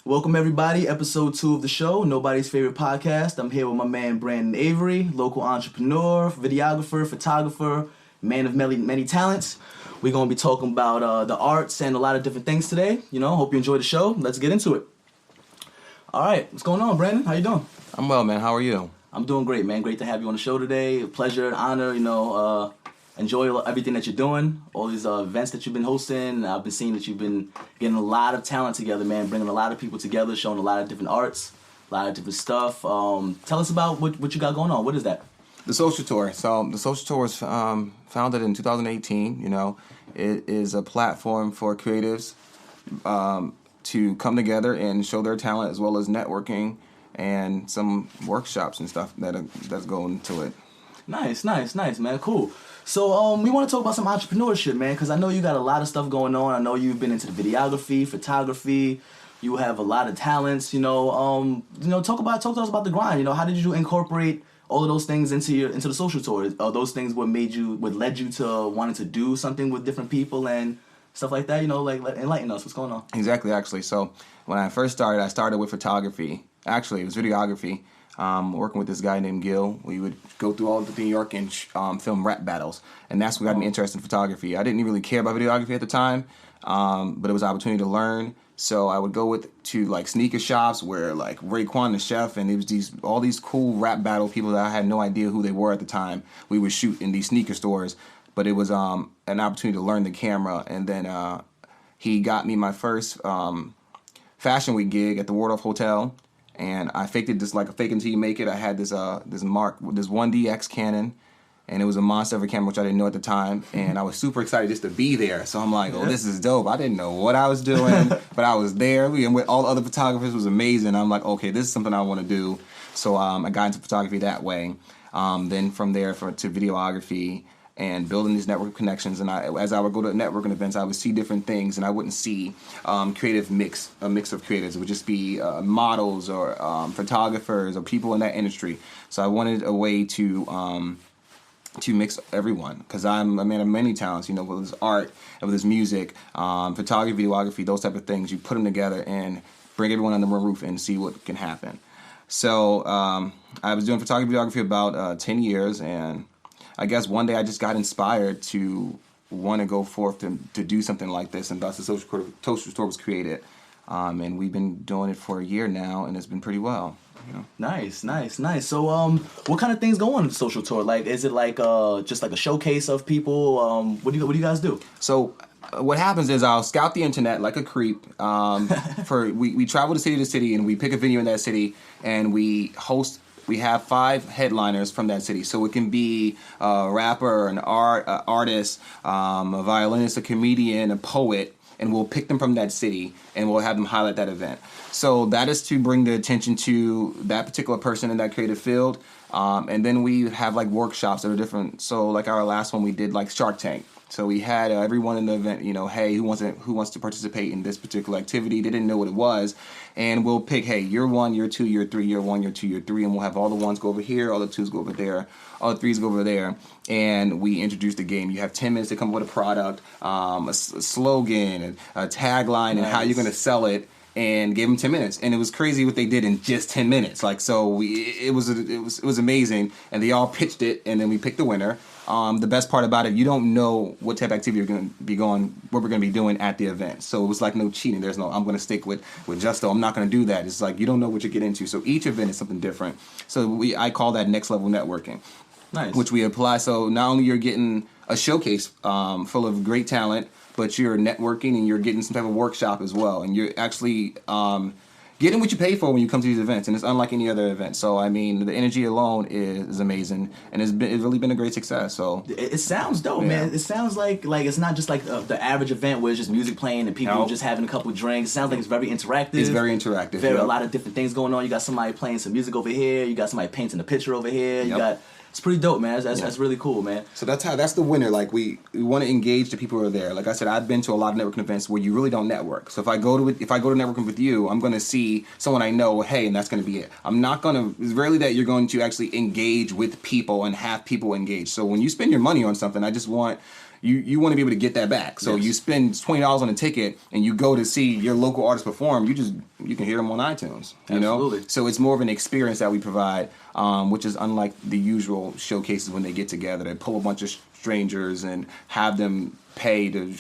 Welcome everybody, episode 2 of the show, Nobody's Favorite Podcast. I'm here with my man Brandon Avery, local entrepreneur, videographer, photographer, man of many talents. We're going to be talking about the arts and a lot of different things today. Hope you enjoy the show. Let's get into it. All right, what's going on, Brandon? How you doing? I'm well, man. How are you? I'm doing great, man. Great to have you on the show today. A pleasure, honor, enjoy everything that you're doing, all these events that you've been hosting. I've been seeing that you've been getting a lot of talent together, man, bringing a lot of people together, showing a lot of different arts, a lot of different stuff. Tell us about what you got going on. What is that? The Social Tour. So the Social Tour was founded in 2018. It is a platform for creatives to come together and show their talent, as well as networking and some workshops and stuff that's going into it. Nice, man. Cool. So we want to talk about some entrepreneurship, man, because I know you got a lot of stuff going on. I know you've been into the videography, photography. You have a lot of talents. Talk to us about the grind. How did you incorporate all of those things into the Social Tour? Are those things what led you to wanting to do something with different people and stuff like that? Enlighten us. What's going on? Exactly, actually. So when I first started, I started with photography. Actually, it was videography. Working with this guy named Gil. We would go through all of New York and film rap battles. And that's what got me interested in photography. I didn't really care about videography at the time, but it was an opportunity to learn. So I would go to sneaker shops where Raekwon the Chef, and it was all these cool rap battle people that I had no idea who they were at the time. We would shoot in these sneaker stores, but it was an opportunity to learn the camera. And then he got me my first Fashion Week gig at the Waldorf Hotel. And I faked it just like a fake until you make it. I had this 1DX Canon, and it was a monster of a camera, which I didn't know at the time. And I was super excited just to be there. So I'm like, this is dope. I didn't know what I was doing, but I was there. And with all the other photographers, it was amazing. I'm like, okay, this is something I want to do. So I got into photography that way. Then from there to videography and building these network connections. And as I would go to networking events, I would see different things, and I wouldn't see a mix of creatives. It would just be models or photographers or people in that industry. So I wanted a way to mix everyone, because I'm a man of many talents, whether it's art, whether it's music, photography, videography, those type of things. You put them together and bring everyone under one roof and see what can happen. So I was doing photography, videography about 10 years, and I guess one day I just got inspired to want to go forth to do something like this, and thus the Social Tour was created. And we've been doing it for a year now, and it's been pretty well. Nice. So, what kind of things go on in the Social Tour? Is it just like a showcase of people? What do you guys do? So, what happens is I'll scout the internet like a creep. We travel to city, and we pick a venue in that city, and we have 5 headliners from that city. So it can be a rapper, an artist, a violinist, a comedian, a poet, and we'll pick them from that city, and we'll have them highlight that event. So that is to bring the attention to that particular person in that creative field. And then we have workshops that are different. So our last one, we did Shark Tank. So we had everyone in the event, hey, who wants to participate in this particular activity? They didn't know what it was. And we'll pick, hey, you're 1, you're 2, you're 3, you're 1, you're 2, you're 3. And we'll have all the 1s go over here, all the 2s go over there, all the 3s go over there. And we introduce the game. You have 10 minutes to come up with a product, a slogan, a tagline, and how you're going to sell it. And gave them 10 minutes, and it was crazy what they did in just 10 minutes. It was amazing, and they all pitched it, and then we picked the winner. The best part about it, you don't know what type of activity what we're going to be doing at the event. So it was no cheating. There's no, I'm going to stick with Justo. I'm not going to do that. It's you don't know what you get into. So each event is something different. So I call that next level networking. Nice. Which we apply. So not only you're getting a showcase full of great talent, but you're networking and you're getting some type of workshop as well. And you're actually getting what you pay for when you come to these events. And it's unlike any other event. So, the energy alone is amazing. And it's really been a great success. So it sounds dope, man. It sounds like it's not just the average event where it's just music playing and people just having a couple drinks. It sounds like it's very interactive. It's very interactive. A lot of different things going on. You got somebody playing some music over here. You got somebody painting a picture over here. You got... It's pretty dope, man. That's really cool, man. So that's the winner. We want to engage the people who are there. Like I said, I've been to a lot of networking events where you really don't network. So if I go to networking with you, I'm going to see someone I know. Hey, and that's going to be it. I'm not going to. It's rarely that you're going to actually engage with people and have people engage. So when you spend your money on something, I just want you want to be able to get that back. So you spend $20 on a ticket and you go to see your local artist perform. You can hear them on iTunes. You know, so it's more of an experience that we provide, which is unlike the usual showcases when they get together. They pull a bunch of strangers and have them pay to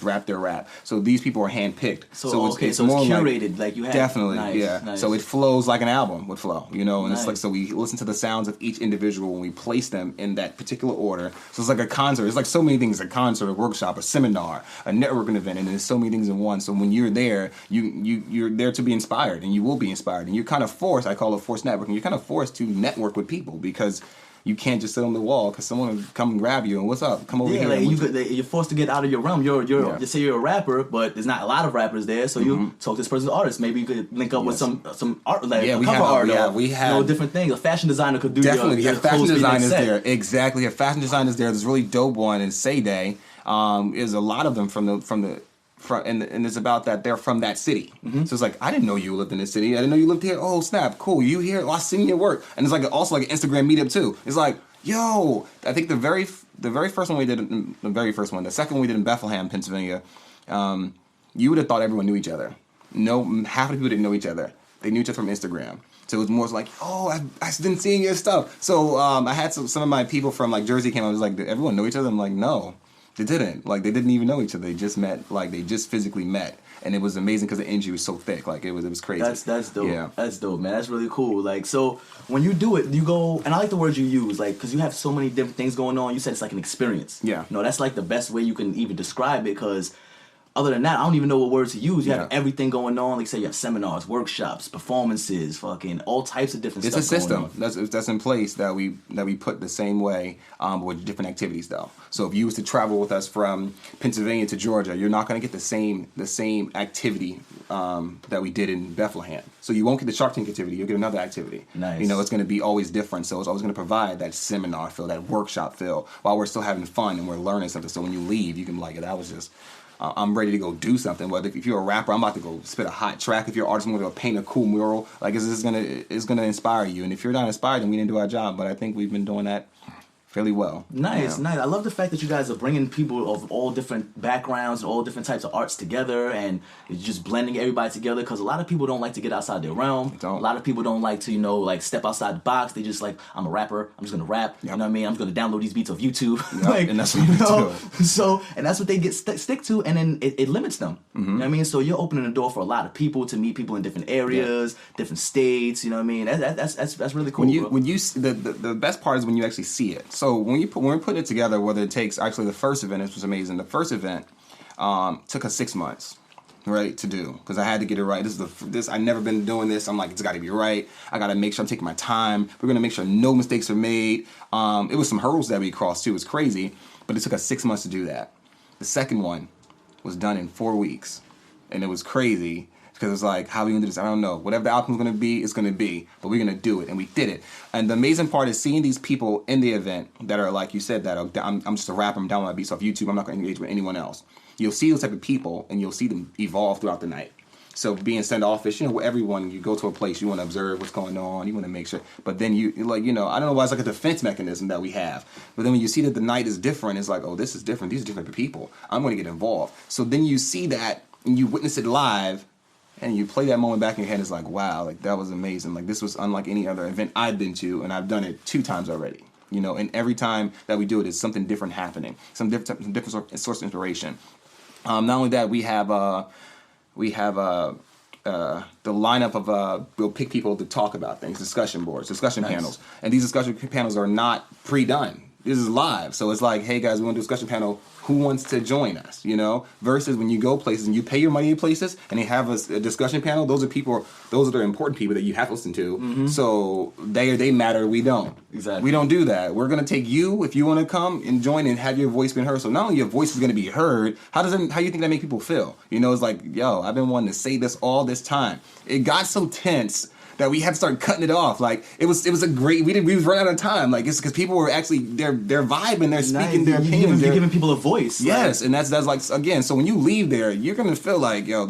rap their rap. So these people are handpicked. So it's more curated. Like you have definitely, nice. So it flows like an album would flow, you know. And it's like, so we listen to the sounds of each individual when we place them in that particular order. So it's like a concert. It's like so many things: a concert, a workshop, a seminar, a networking event, and there's so many things in one. So when you're there, you're there to be inspired, and you will be inspired, and you're kind of forced. I call it forced networking. You're kind of forced to network with people because you can't just sit on the wall because someone will come and grab you and what's up? Come over here. Like you're forced to get out of your realm. You say you're a rapper, but there's not a lot of rappers there, so you talk to this person's artist. Maybe you could link up with some art, like a cover art, we have different things. A fashion designer could do definitely. Your fashion designers there, exactly. A fashion designers there. There's a really dope one in Say Day. Is a lot of them from the. And it's about that they're from that city. So it's like, I didn't know you lived in this city. I didn't know you lived here. Oh snap, cool. You here? Oh, I seen your work. And it's like also like an Instagram meetup too. It's like, yo, I think the very first one we did, the second one we did in Bethlehem, Pennsylvania. You would have thought everyone knew each other. No, half of the people didn't know each other. They knew each other from Instagram. So it was more like, oh, I've been seeing your stuff. So I had some of my people from like Jersey came. I was like, did everyone know each other? I'm like, no. They didn't. Like, they didn't even know each other. They just met. Like, they just physically met. And it was amazing because the energy was so thick. Like, it was crazy. That's dope. Yeah. That's dope, man. That's really cool. Like, so when you do it, you go, and I like the words you use, like, because you have so many different things going on. You said it's like an experience. Yeah. You know, that's like the best way you can even describe it because other than that, I don't even know what words to use. You have everything going on. Like, say, you have seminars, workshops, performances, fucking all types of different stuff. It's a system that's in place that we put the same way, with different activities though. So if you was to travel with us from Pennsylvania to Georgia, you're not going to get the same activity that we did in Bethlehem. So you won't get the Shark Tank activity. You'll get another activity. Nice. You know, it's going to be always different. So it's always going to provide that seminar feel, that workshop feel, while we're still having fun and we're learning something. So when you leave, you can be like, that was just. I'm ready to go do something. Whether if you're a rapper, I'm about to go spit a hot track. If you're an artist, I'm going to go paint a cool mural. Like, it's gonna inspire you. And if you're not inspired, then we didn't do our job. But I think we've been doing that fairly well. Nice. I love the fact that you guys are bringing people of all different backgrounds and all different types of arts together, and it's just blending everybody together. Because a lot of people don't like to get outside their realm. A lot of people don't like to, like step outside the box. They just like, I'm a rapper. I'm just gonna rap. You know what I mean? I'm just gonna download these beats off YouTube. Like, and that's what we do. So, and that's what they get stick to, and then it limits them. You know what I mean? So you're opening the door for a lot of people to meet people in different areas, different states. You know what I mean? That's really cool. When you the best part is when you actually see it. So when we're putting it together, whether it takes actually the first event, it was amazing. The first event took us 6 months, right, to do because I had to get it right. This I've never been doing this. I'm like, it's got to be right. I got to make sure I'm taking my time. We're gonna make sure no mistakes are made. It was some hurdles that we crossed too. It was crazy, but it took us 6 months to do that. The second one was done in 4 weeks, and it was crazy. Because it's like, how are we going to do this? I don't know. Whatever the outcome's going to be, it's going to be. But we're going to do it. And we did it. And the amazing part is seeing these people in the event that are like you said, that I'm just a rapper. I'm down my beats off YouTube. I'm not going to engage with anyone else. You'll see those type of people, and you'll see them evolve throughout the night. So being standoffish, everyone, you go to a place, you want to observe what's going on. You want to make sure. But then I don't know why it's like a defense mechanism that we have. But then when you see that the night is different, it's like, oh, this is different. These are different people. I'm going to get involved. So then you see that, and you witness it live, and you play that moment back in your head, it's like, wow, like that was amazing. Like this was unlike any other event I've been to, and I've done it 2 times already. And every time that we do it, it's something different happening, some different source of inspiration. Not only that, we have the lineup of we'll pick people to talk about things, discussion boards, discussion panels, and these discussion panels are not pre-done. This is live, so it's like, hey guys, we want to do a discussion panel. Who wants to join us? Versus when you go places and you pay your money in places and they have a discussion panel. Those are the important people that you have to listen to. Mm-hmm. So they matter. We don't. Exactly. We don't do that. We're gonna take you if you want to come and join and have your voice been heard. So not only your voice is gonna be heard, how do you think that make people feel? It's like, yo, I've been wanting to say this all this time. It got so tense that we had to start cutting it off. Like it was a great. We was running out of time. Like it's because people were actually they're vibing, they're speaking their opinions. You're giving people a voice. Yes, and that's like again. So when you leave there, you're gonna feel like, yo,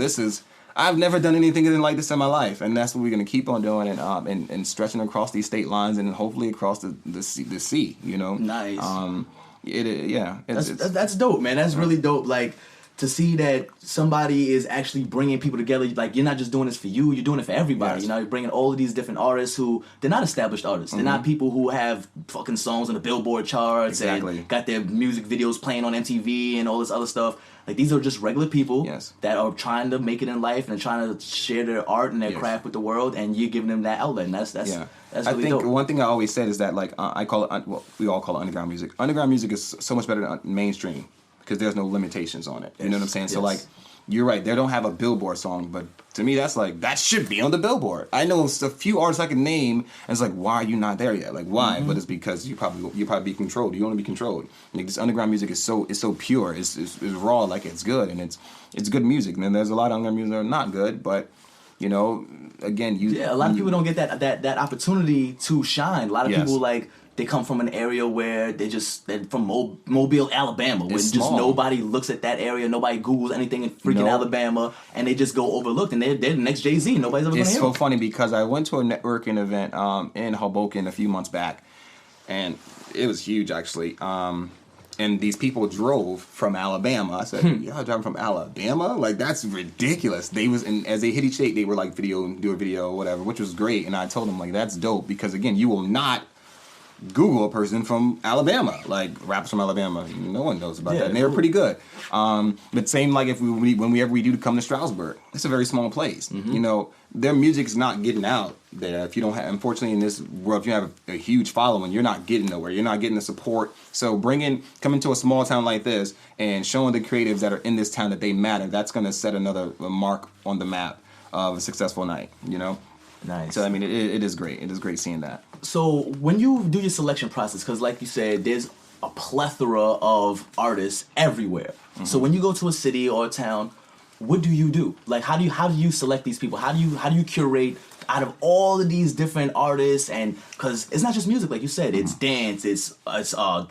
I've never done anything like this in my life, and that's what we're gonna keep on doing and stretching across these state lines and hopefully across the sea. Nice. That's dope, man. That's really dope. Like, to see that somebody is actually bringing people together. Like, you're not just doing this for you, you're doing it for everybody. Yes. You know, you're bringing all of these different artists who, they're not established artists. They're not people who have fucking songs on the Billboard charts and got their music videos playing on MTV and all this other stuff. Like, these are just regular people that are trying to make it in life and trying to share their art and their craft with the world, and you're giving them that outlet, and that's really I think dope. one thing I always said is that, like, I call it, well, we all call it underground music. Underground music is so much better than mainstream because there's no limitations on it. You know what I'm saying? So, like, you're right, they don't have a Billboard song, but to me, that's like, that should be on the Billboard. I know a few artists I can name, and it's like, why are you not there yet? Like, why? But it's because you probably be controlled. You want to be controlled. Like, this underground music is so pure, it's raw, like, it's good, and it's good music. And then there's a lot of underground music that are not good, but, you know, again, a lot of people don't get that opportunity to shine. A lot of people, like, they come from an area where they're from Mobile, Alabama, where just nobody looks at that area, nobody Googles anything in freaking Alabama, and they just go overlooked, and they're the next Jay-Z. Nobody's ever going to hear It's so funny because I went to a networking event in Hoboken a few months back, and it was huge, actually. And these people drove from Alabama. I said, y'all driving from Alabama? Like, that's ridiculous. And as they hit each state, they were like, do a video, whatever, which was great. And I told them, like, that's dope because, again, you will not Google a person from Alabama, like rappers from Alabama. No one knows about that. And they were pretty good. But same like if whenever we do come to Stroudsburg, it's a very small place. You know, their music's not getting out there. If you don't have, unfortunately, in this world, if you have a huge following, you're not getting nowhere. You're not getting the support. So coming to a small town like this and showing the creatives that are in this town that they matter, that's going to set another mark on the map of a successful night. You know. Nice. So I mean, it is great. It is great seeing that. So when you do your selection process, because like you said, there's a plethora of artists everywhere. So when you go to a city or a town, what do you do? Like, how do you select these people? How do you curate out of all of these different artists? And because it's not just music, like you said, it's dance, it's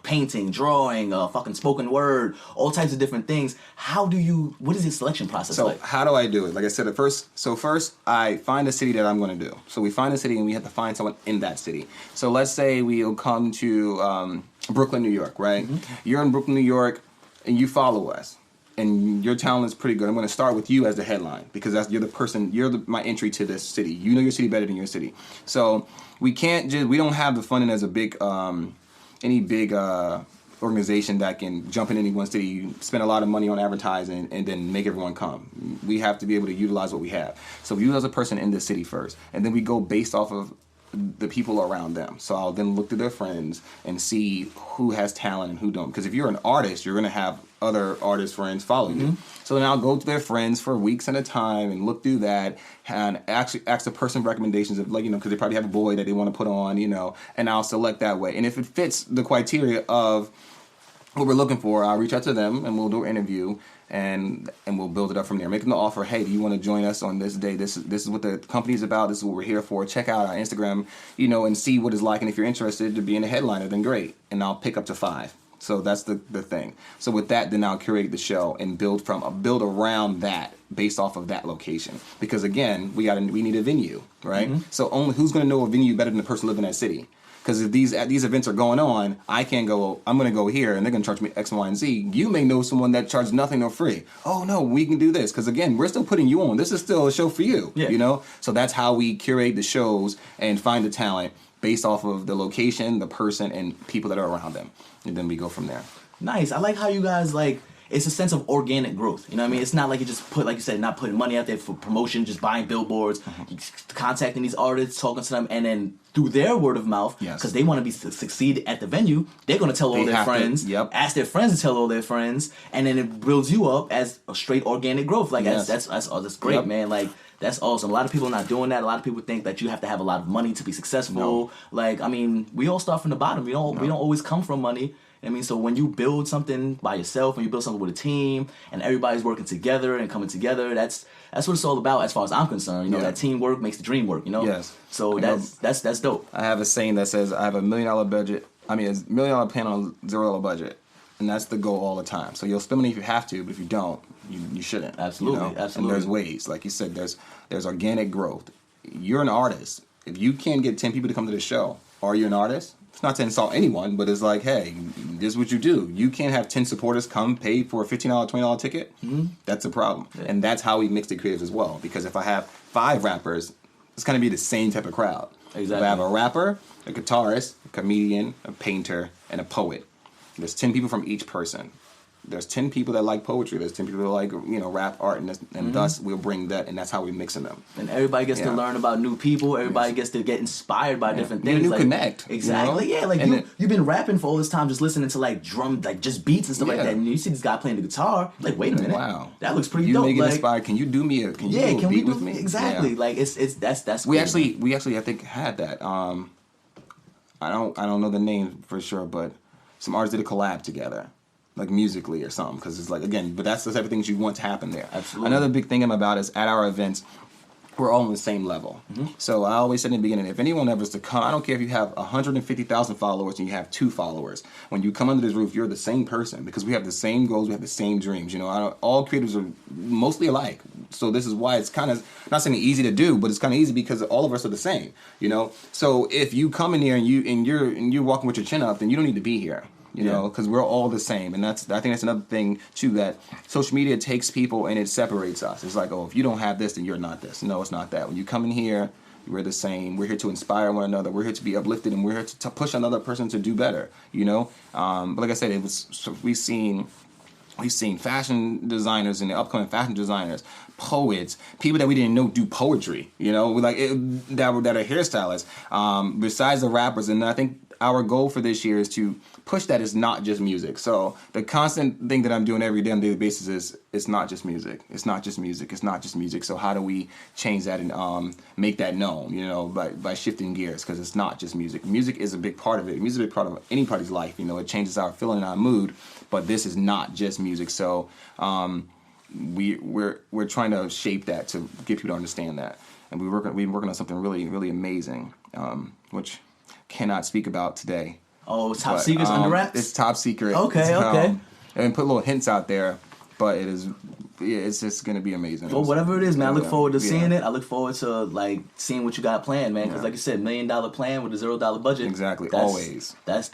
painting, drawing, fucking spoken word, all types of different things. What is your selection process like? So how do I do it? Like I said, first I find a city that I'm going to do. So we find a city and we have to find someone in that city. So let's say we'll come to Brooklyn, New York, right? You're in Brooklyn, New York, and you follow us. And your talent is pretty good. I'm going to start with you as the headline because you're the person. My entry to this city. You know your city better than your city. So we don't have the funding as a big organization that can jump in any one city. You spend a lot of money on advertising and then make everyone come. We have to be able to utilize what we have. So we utilize a person in the city first, and then we go based off of the people around them. So I'll then look through their friends and see who has talent and who don't. Because if you're an artist, you're going to have other artist friends follow you. So then I'll go to their friends for weeks at a time and look through that and actually ask the person recommendations of, like, you know, because they probably have a boy that they want to put on, you know, and I'll select that way. And if it fits the criteria of what we're looking for, I'll reach out to them and we'll do an interview and we'll build it up from there. Make them the offer, hey, do you want to join us on this day? This is what the company's about. This is what we're here for. Check out our Instagram, you know, and see what it's like. And if you're interested to be in a headliner, then great. And I'll pick up to 5. So that's the thing. So with that, then I'll curate the show and build around that based off of that location. Because again, we need a venue, right? So only who's going to know a venue better than the person living in that city? Because if these events are going on, I can't go, I'm going to go here and they're going to charge me X, Y, and Z. You may know someone that charges nothing or free. Oh, no, we can do this. Because, again, we're still putting you on. This is still a show for you, you know? So that's how we curate the shows and find the talent based off of the location, the person, and people that are around them. And then we go from there. Nice. I like how you guys, like, it's a sense of organic growth. You know what I mean? It's not like you just put, like you said, not putting money out there for promotion, just buying billboards, contacting these artists, talking to them, and then through their word of mouth, because they want to succeed at the venue, they're going to tell all their friends, ask their friends to tell all their friends, and then it builds you up as a straight organic growth. Like, that's great, man. Like, that's awesome. A lot of people are not doing that. A lot of people think that you have to have a lot of money to be successful. No. Like, I mean, we all start from the bottom. We don't always come from money. I mean, so when you build something by yourself, when you build something with a team, and everybody's working together and coming together, that's what it's all about as far as I'm concerned. You know, that teamwork makes the dream work, you know? Yes. So that's dope. I have a saying that says, I have $1 million budget. I mean, $1 million plan on a $0 budget. And that's the goal all the time. So you'll spend money if you have to, but if you don't, you shouldn't. Absolutely, you know? absolutely. And there's ways. Like you said, there's organic growth. You're an artist. If you can't get 10 people to come to the show, are you an artist? It's not to insult anyone, but it's like, hey, this is what you do. You can't have 10 supporters come pay for a $15, $20 ticket. That's a problem. Yeah. And that's how we mix the creatives as well. Because if I have 5 rappers, it's going to be the same type of crowd. Exactly. If I have a rapper, a guitarist, a comedian, a painter, and a poet. There's 10 people from each person. There's 10 people that like poetry. There's 10 people that like, rap, art, and thus we'll bring that, and that's how we mix them. And everybody gets to learn about new people. Everybody gets to get inspired by different things. You connect. Exactly. Yeah, like you've been rapping for all this time, just listening to like drum, like just beats and stuff like that. And you see this guy playing the guitar, like, wait a minute, wow, that looks pretty dope. You make it inspired. Can you do me a? Can you do a beat with me? Exactly. Yeah. Like that's. We cool, actually I think had that. I don't know the name for sure, but some artists did a collab together. Like musically or something, because it's like, again, but that's the type of things you want to happen there. Absolutely. Another big thing I'm about is at our events, we're all on the same level. So I always said in the beginning, if anyone ever is to come, I don't care if you have 150,000 followers and you have 2 followers. When you come under this roof, you're the same person because we have the same goals, we have the same dreams. All creatives are mostly alike. So this is why it's kind of, not saying easy to do, but it's kind of easy because all of us are the same. So if you come in here and you're walking with your chin up, then you don't need to be here. Because we're all the same. And I think that's another thing, too, that social media takes people and it separates us. It's like, oh, if you don't have this, then you're not this. No, it's not that. When you come in here, we're the same. We're here to inspire one another. We're here to be uplifted, and we're here to push another person to do better, But like I said, we've seen fashion designers and the upcoming fashion designers, poets, people that we didn't know do poetry, that are hairstylists, besides the rappers. And I think our goal for this year is to push that it's not just music. So the constant thing that I'm doing every day on a daily basis is it's not just music. It's not just music. It's not just music. So how do we change that and make that known, by shifting gears? Because it's not just music. Music is a big part of it. Music is a big part of anybody's life. It changes our feeling and our mood. But this is not just music. So we're trying to shape that to get people to understand that. And we've been working on something really, really amazing, which cannot speak about today. Oh, it's top secret under wraps? It's top secret. Okay. And put little hints out there, but it's just going to be amazing. Well, whatever it is, man, I look forward to seeing it. I look forward to seeing what you got planned, man. Because like you said, $1 million plan with a $0 budget. Exactly, always. That's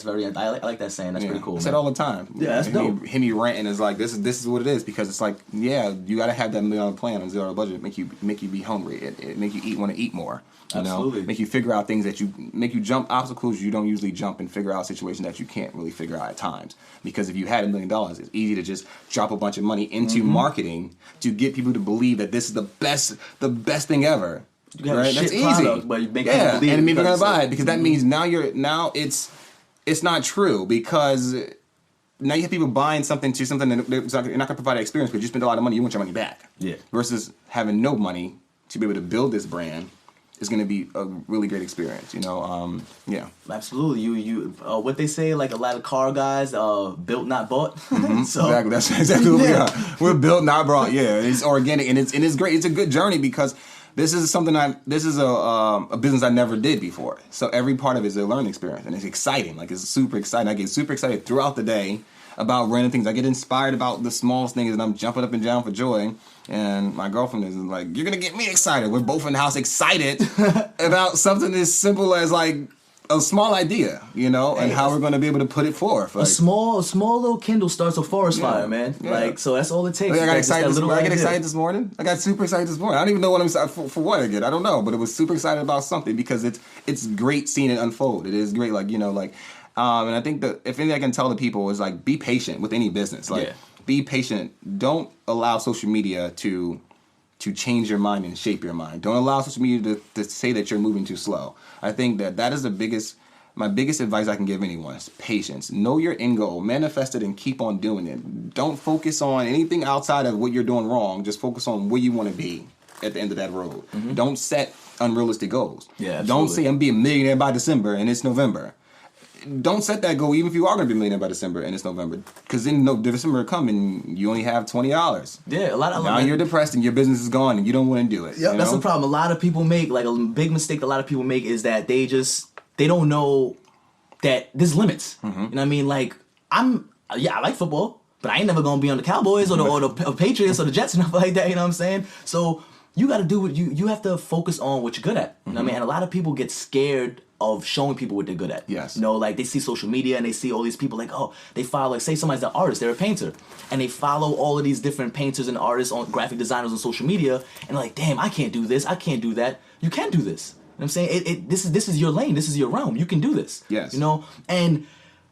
very. I like that saying. That's pretty cool. I say it all the time. Yeah, that's dope. Hit me ranting is like this is what it is, because it's like, you got to have that $1 million plan on $0 budget. Make you be hungry. It make you want to eat more. Absolutely. Make you figure out things that make you jump obstacles you don't usually jump, and figure out situations that you can't really figure out at times. Because if you had $1 million, it's easy to just drop a bunch of money into marketing to get people to believe that this is the best thing ever. Right? That's easy. But you make people believe, and people are gonna buy it, because that means now it's not true, because now you have people buying something that you're not going to provide an experience, because you spend a lot of money, you want your money back. Yeah. Versus having no money to be able to build this brand is going to be a really great experience, yeah. Absolutely. You what they say, like a lot of car guys, built not bought. So, exactly. That's exactly what we are. We're built not bought. Yeah. It's organic, and it's great. It's a good journey, because this is a business I never did before. So every part of it is a learning experience, and it's exciting. Like, it's super exciting. I get super excited throughout the day about random things. I get inspired about the smallest things, and I'm jumping up and down for joy. And my girlfriend is like, "You're gonna get me excited." We're both in the house excited about something as simple as like a small idea, and how we're gonna be able to put it forth. Like, a small little Kindle starts a forest fire, man. Yeah. Like, so that's all it takes. I got excited this morning. I got super excited this morning. I don't even know what I'm excited for what again. I don't know, but it was super excited about something, because it's great seeing it unfold. It is great, and I think that if anything I can tell the people is, like, be patient with any business. Like, be patient. Don't allow social media to change your mind and shape your mind. Don't allow social media to say that you're moving too slow. I think that is my biggest advice I can give anyone is patience. Know your end goal, manifest it, and keep on doing it. Don't focus on anything outside of what you're doing wrong. Just focus on where you want to be at the end of that road. Don't set unrealistic goals. Yeah, don't say I'm being a millionaire by December and it's November. Don't set that goal even if you are going to be a millionaire by December and it's November, because then December will come and you only have $20. Yeah, now you're depressed and your business is gone and you don't want to do it. Yeah, that's the problem. A lot of people make, like, a big mistake a lot of people make is that they don't know that there's limits. You know what I mean? Like, I like football, but I ain't never going to be on the Cowboys or the Patriots or the Jets and stuff like that, you know what I'm saying? So you got to do what you have to focus on what you're good at. You know what I mean? And a lot of people get scared of showing people what they're good at. Yes. You know, like they see social media and they see all these people like, oh, they follow, like say somebody's an artist, they're a painter, and they follow all of these different painters and artists, on graphic designers on social media, and like, damn, I can't do this, I can't do that. You can do this. You know what I'm saying? This is your lane, this is your realm. You can do this. Yes. You know, and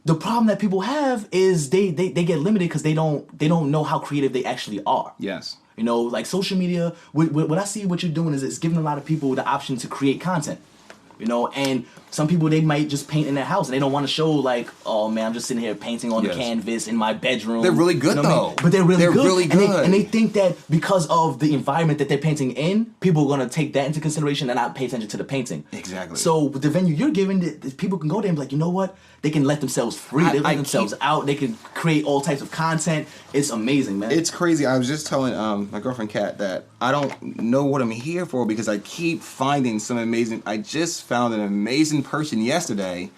the problem that people have is they get limited because they don't know how creative they actually are. Yes. You know, like social media, what I see what you're doing is it's giving a lot of people the option to create content. You know, and some people, they might just paint in their house and they don't want to show like, oh man, I'm just sitting here painting on the canvas in my bedroom. They're really good, you know though. I mean? But they're really good. And they think that because of the environment that they're painting in, people are going to take that into consideration and not pay attention to the painting. Exactly. So the venue you're giving, people can go there and be like, you know what? They can let themselves free. They let themselves out. They can create all types of content. It's amazing, man. It's crazy. I was just telling my girlfriend Kat that I don't know what I'm here for because I keep finding some amazing. I just found an amazing person yesterday,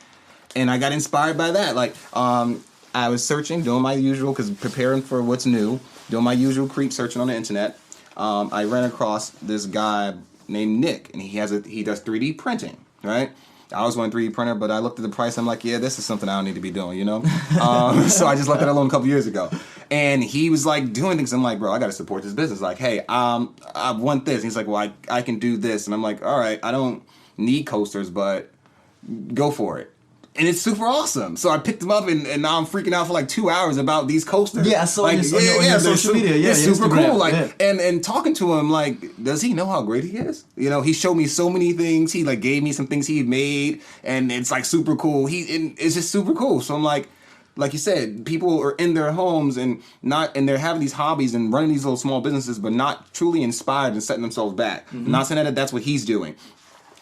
and I got inspired by that. Like, I was searching, doing my usual, because preparing for what's new, doing my usual creep searching on the internet. I ran across this guy named Nick, and he does 3D printing, right? I always want a 3D printer, but I looked at the price. I'm like, yeah, this is something I don't need to be doing, you know? So I just left it alone a couple years ago. And he was like doing things. I'm like, bro, I got to support this business. Like, hey, I want this. And he's like, well, I can do this. And I'm like, all right, I don't need coasters, but go for it. And it's super awesome. So I picked them up, and now I'm freaking out for like 2 hours about these coasters. Yeah, I saw like, on your social media. Yeah, it's super Instagram. cool. Like, yeah. and talking to him, like, does he know how great he is? You know, he showed me so many things. He like gave me some things he made, and it's like super cool. It's just super cool. So I'm like you said, people are in their homes and they're having these hobbies and running these little small businesses, but not truly inspired and setting themselves back. Mm-hmm. I'm not saying that that's what he's doing.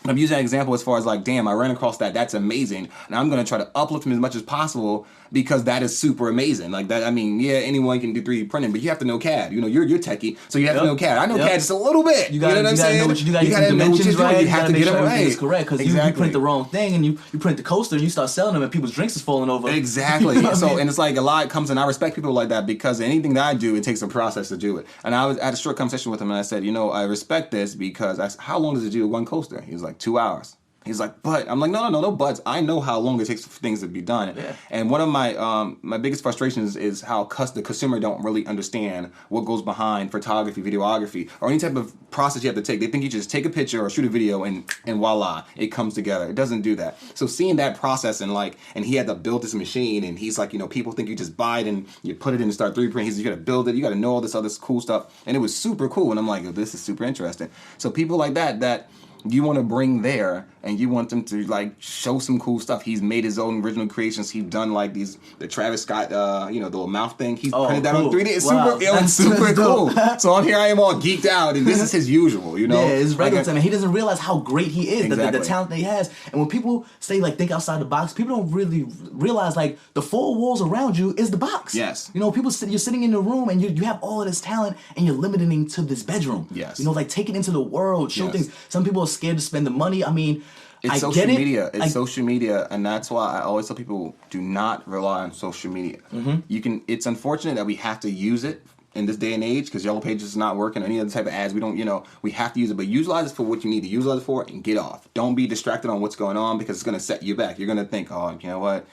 I'm using that example as far as like, damn, I ran across that. That's amazing. And I'm going to try to uplift him as much as possible because that is super amazing. Like that, I mean, yeah, anyone can do 3D printing, but you have to know CAD. You know, you're techie, so you have to know CAD. I know CAD just a little bit. You know what I'm saying? You got to get some dimensions right. You have to get it right. It's correct because you print the wrong thing and you print the coaster and you start selling them and people's drinks is falling over. Exactly. And it's like a lot comes in. I respect people like that because anything that I do, it takes a process to do it. And I had a short conversation with him and I said, you know, I respect this because how long does it do one coaster? He was like 2 hours. He's like, but I'm like, no buts. I know how long it takes for things to be done. Yeah. And one of my biggest frustrations is how the consumer don't really understand what goes behind photography, videography, or any type of process you have to take. They think you just take a picture or shoot a video and voila, it comes together. It doesn't do that. So seeing that process and he had to build this machine and he's like, you know, people think you just buy it and you put it in and start 3D printing. You got to build it. You got to know all this other cool stuff. And it was super cool. And I'm like, oh, this is super interesting. So people like that you want to bring there and you want them to like show some cool stuff. He's made his own original creations. He's done like the Travis Scott, the little mouth thing. He's printed that on 3D. It's super cool. So I'm here, I am all geeked out, and this is his usual, you know? Yeah, it's regular time. He doesn't realize how great he is, exactly. the talent that he has. And when people say like think outside the box, people don't really realize like the four walls around you is the box. Yes. You know, you're sitting in the room and you have all of this talent and you're limiting to this bedroom. Yes. You know, like take it into the world, show things. Some people are scared to spend the money. I mean, it's social media. It's social media, and that's why I always tell people do not rely on social media. Mm-hmm. It's unfortunate that we have to use it in this day and age because Yellow Pages is not working. Any other type of ads, we don't. You know, we have to use it, but utilize it for what you need to utilize it for, and get off. Don't be distracted on what's going on because it's going to set you back. You're going to think, oh, you know what?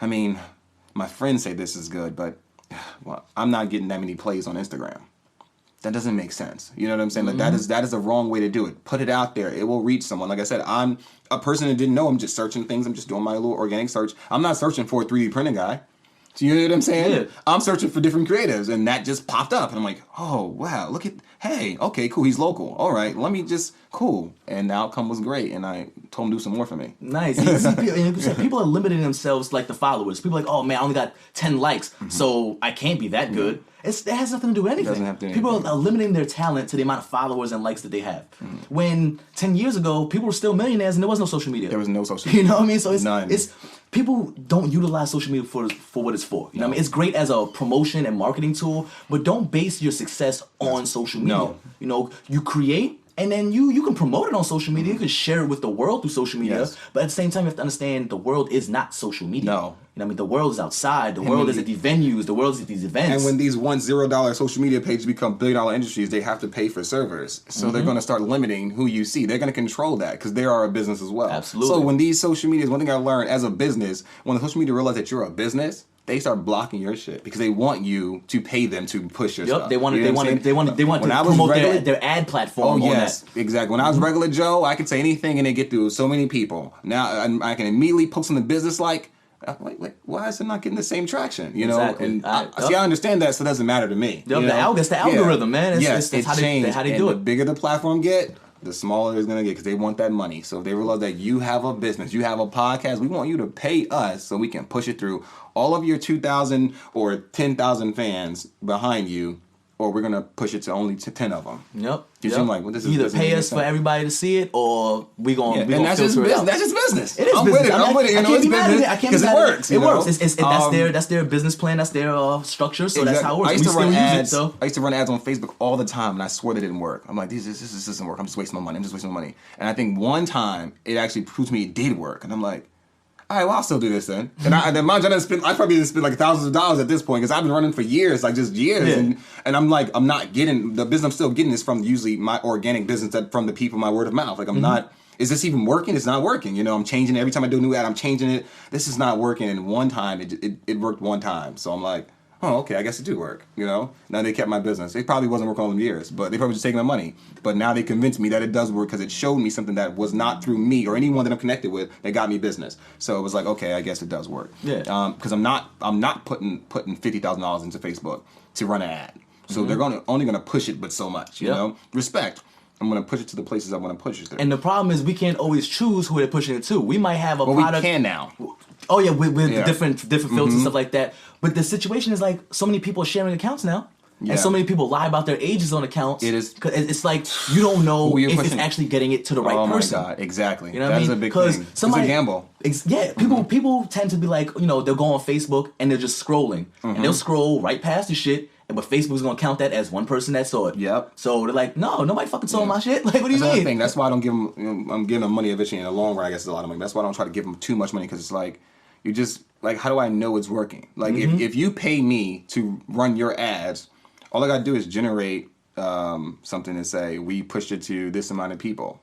I mean, my friends say this is good, but well, I'm not getting that many plays on Instagram. That doesn't make sense. You know what I'm saying? Like that is the wrong way to do it. Put it out there. It will reach someone. Like I said, I'm a person that didn't know. I'm just searching things. I'm just doing my little organic search. I'm not searching for a 3D printing guy. Do you know what I'm saying? Yeah. I'm searching for different creatives, and that just popped up. And I'm like, oh, wow, hey, okay, cool, he's local. All right, let me just, cool. And the outcome was great, and I told him to do some more for me. Nice. People are limiting themselves like the followers. People are like, oh, man, I only got 10 likes, so I can't be that good. It has nothing to do with anything. It doesn't have to do People are limiting their talent to the amount of followers and likes that they have. When 10 years ago, people were still millionaires and there was no social media. There was no social media. You know what I mean? So None. People don't utilize social media for what it's for. You know what I mean? It's great as a promotion and marketing tool, but don't base your success on social media. No. You know, you create and then you can promote it on social media. You can share it with the world through social media. Yes. But at the same time, you have to understand the world is not social media. No. You know what I mean? The world is outside. The world is at these venues. The world is at these events. And when these $0 social media pages become billion-dollar industries, they have to pay for servers. So they're going to start limiting who you see. They're going to control that because they are a business as well. Absolutely. So when these social medias, one thing I learned as a business, when the social media realize that you're a business, they start blocking your shit because they want you to pay them to push your stuff. They want to promote their ad platform. Oh yes, exactly. When I was regular Joe, I could say anything and they get through so many people. Now I can immediately post something business like. Wait, why is it not getting the same traction? You know, exactly. And I understand that, so it doesn't matter to me. Yep, the algorithm, man. It's how they do it. The bigger the platform get, the smaller it's gonna get because they want that money. So if they realize that you have a business, you have a podcast, we want you to pay us so we can push it through all of your 2,000 or 10,000 fans behind you. Or we're gonna push it to only 10 of them. Yep. You seem like this is either pay us for everybody to see it, or we gonna and that's just business. That's just business. It is I'm business. with it. I'm with it. You know, it's business because it works. It works. That's their business plan. That's their structure. So that's how it works. I used to run ads. I used to run ads on Facebook all the time, and I swore they didn't work. I'm like, this doesn't work. I'm just wasting my money. And I think one time it actually proved to me it did work, and I'm like. All right, well, I'll still do this then. And I probably didn't spend like thousands of dollars at this point because I've been running for years, like just years. Yeah. And I'm like, I'm not getting the business I'm still getting is from usually my organic business from the people, my word of mouth. Like I'm not, is this even working? It's not working. You know, I'm changing it. Every time I do a new ad, I'm changing it. This is not working. And one time, it worked one time. So I'm like, oh, okay, I guess it do work, you know? Now they kept my business. It probably wasn't working all them years, but they probably just taking my money. But now they convinced me that it does work because it showed me something that was not through me or anyone that I'm connected with that got me business. So it was like, okay, I guess it does work. Yeah. Because I'm not putting $50,000 into Facebook to run an ad. So they're only gonna push it, but so much, you know? Respect. I'm going to push it to the places I want to push it to. And the problem is we can't always choose who they're pushing it to. We might have a product. We can now. Oh yeah, with different filters and stuff like that. But the situation is like so many people are sharing accounts now. Yeah. And so many people lie about their ages on accounts. It is. It's like you don't know if it's actually getting it to the right person. Oh my God, exactly. You know what I mean? That's a big thing. It's a gamble. People tend to be like, you know, they'll go on Facebook and they're just scrolling. And they'll scroll right past the shit. But Facebook's gonna count that as one person that saw it. Yep. So they're like, no, nobody fucking saw my shit. Like, what do you mean? Thing. That's why I don't give them. You know, I'm giving them money eventually. In the long run, I guess it's a lot of money. That's why I don't try to give them too much money because it's like, you just like, how do I know it's working? Like, if you pay me to run your ads, all I gotta do is generate something and say we pushed it to this amount of people.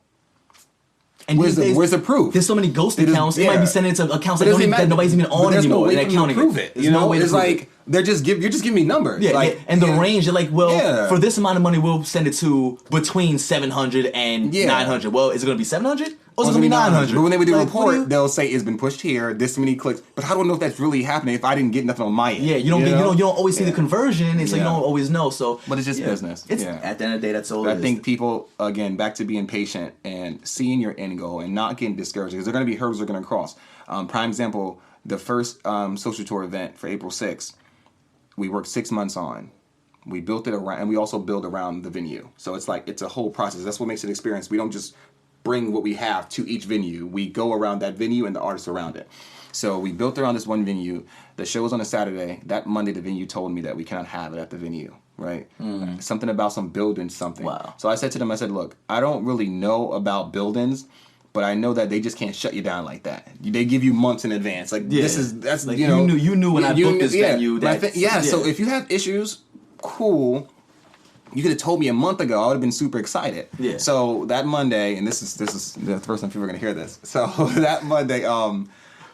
And where's the proof? There's so many ghost accounts. They might be sending it to accounts that nobody's even on anymore. There's no way to prove it. You know, it's like you're just giving me numbers. Yeah, like, and the range. You're like, well, for this amount of money, we'll send it to between 700 and 900. Well, is it going to be 700? Or is it going to be 900? But when they do a report, they'll say it's been pushed here, this many clicks. But how do I know if that's really happening if I didn't get nothing on my end? Yeah, you don't always see the conversion, and so you don't always know. So, but it's just business. It's at the end of the day, that's all. I think people, again, back to being patient and seeing your end goal and not getting discouraged because there are going to be hurdles they're going to cross. Prime example: the first social tour event for April 6th, we worked 6 months on. We built it around, and we also build around the venue. So it's like it's a whole process. That's what makes it an experience. We don't just bring what we have to each venue. We go around that venue and the artists around it. So we built around this one venue. The show was on a Saturday. That Monday, the venue told me that we cannot have it at the venue, right? Something about some building something. Wow. So I said to them, I said, look, I don't really know about buildings, but I know that they just can't shut you down like that. They give you months in advance. Like that's like, you knew when I booked this venue. So if you have issues, cool. You could have told me a month ago. I would have been super excited. Yeah. So that Monday, and this is the first time people are gonna hear this. So that Monday,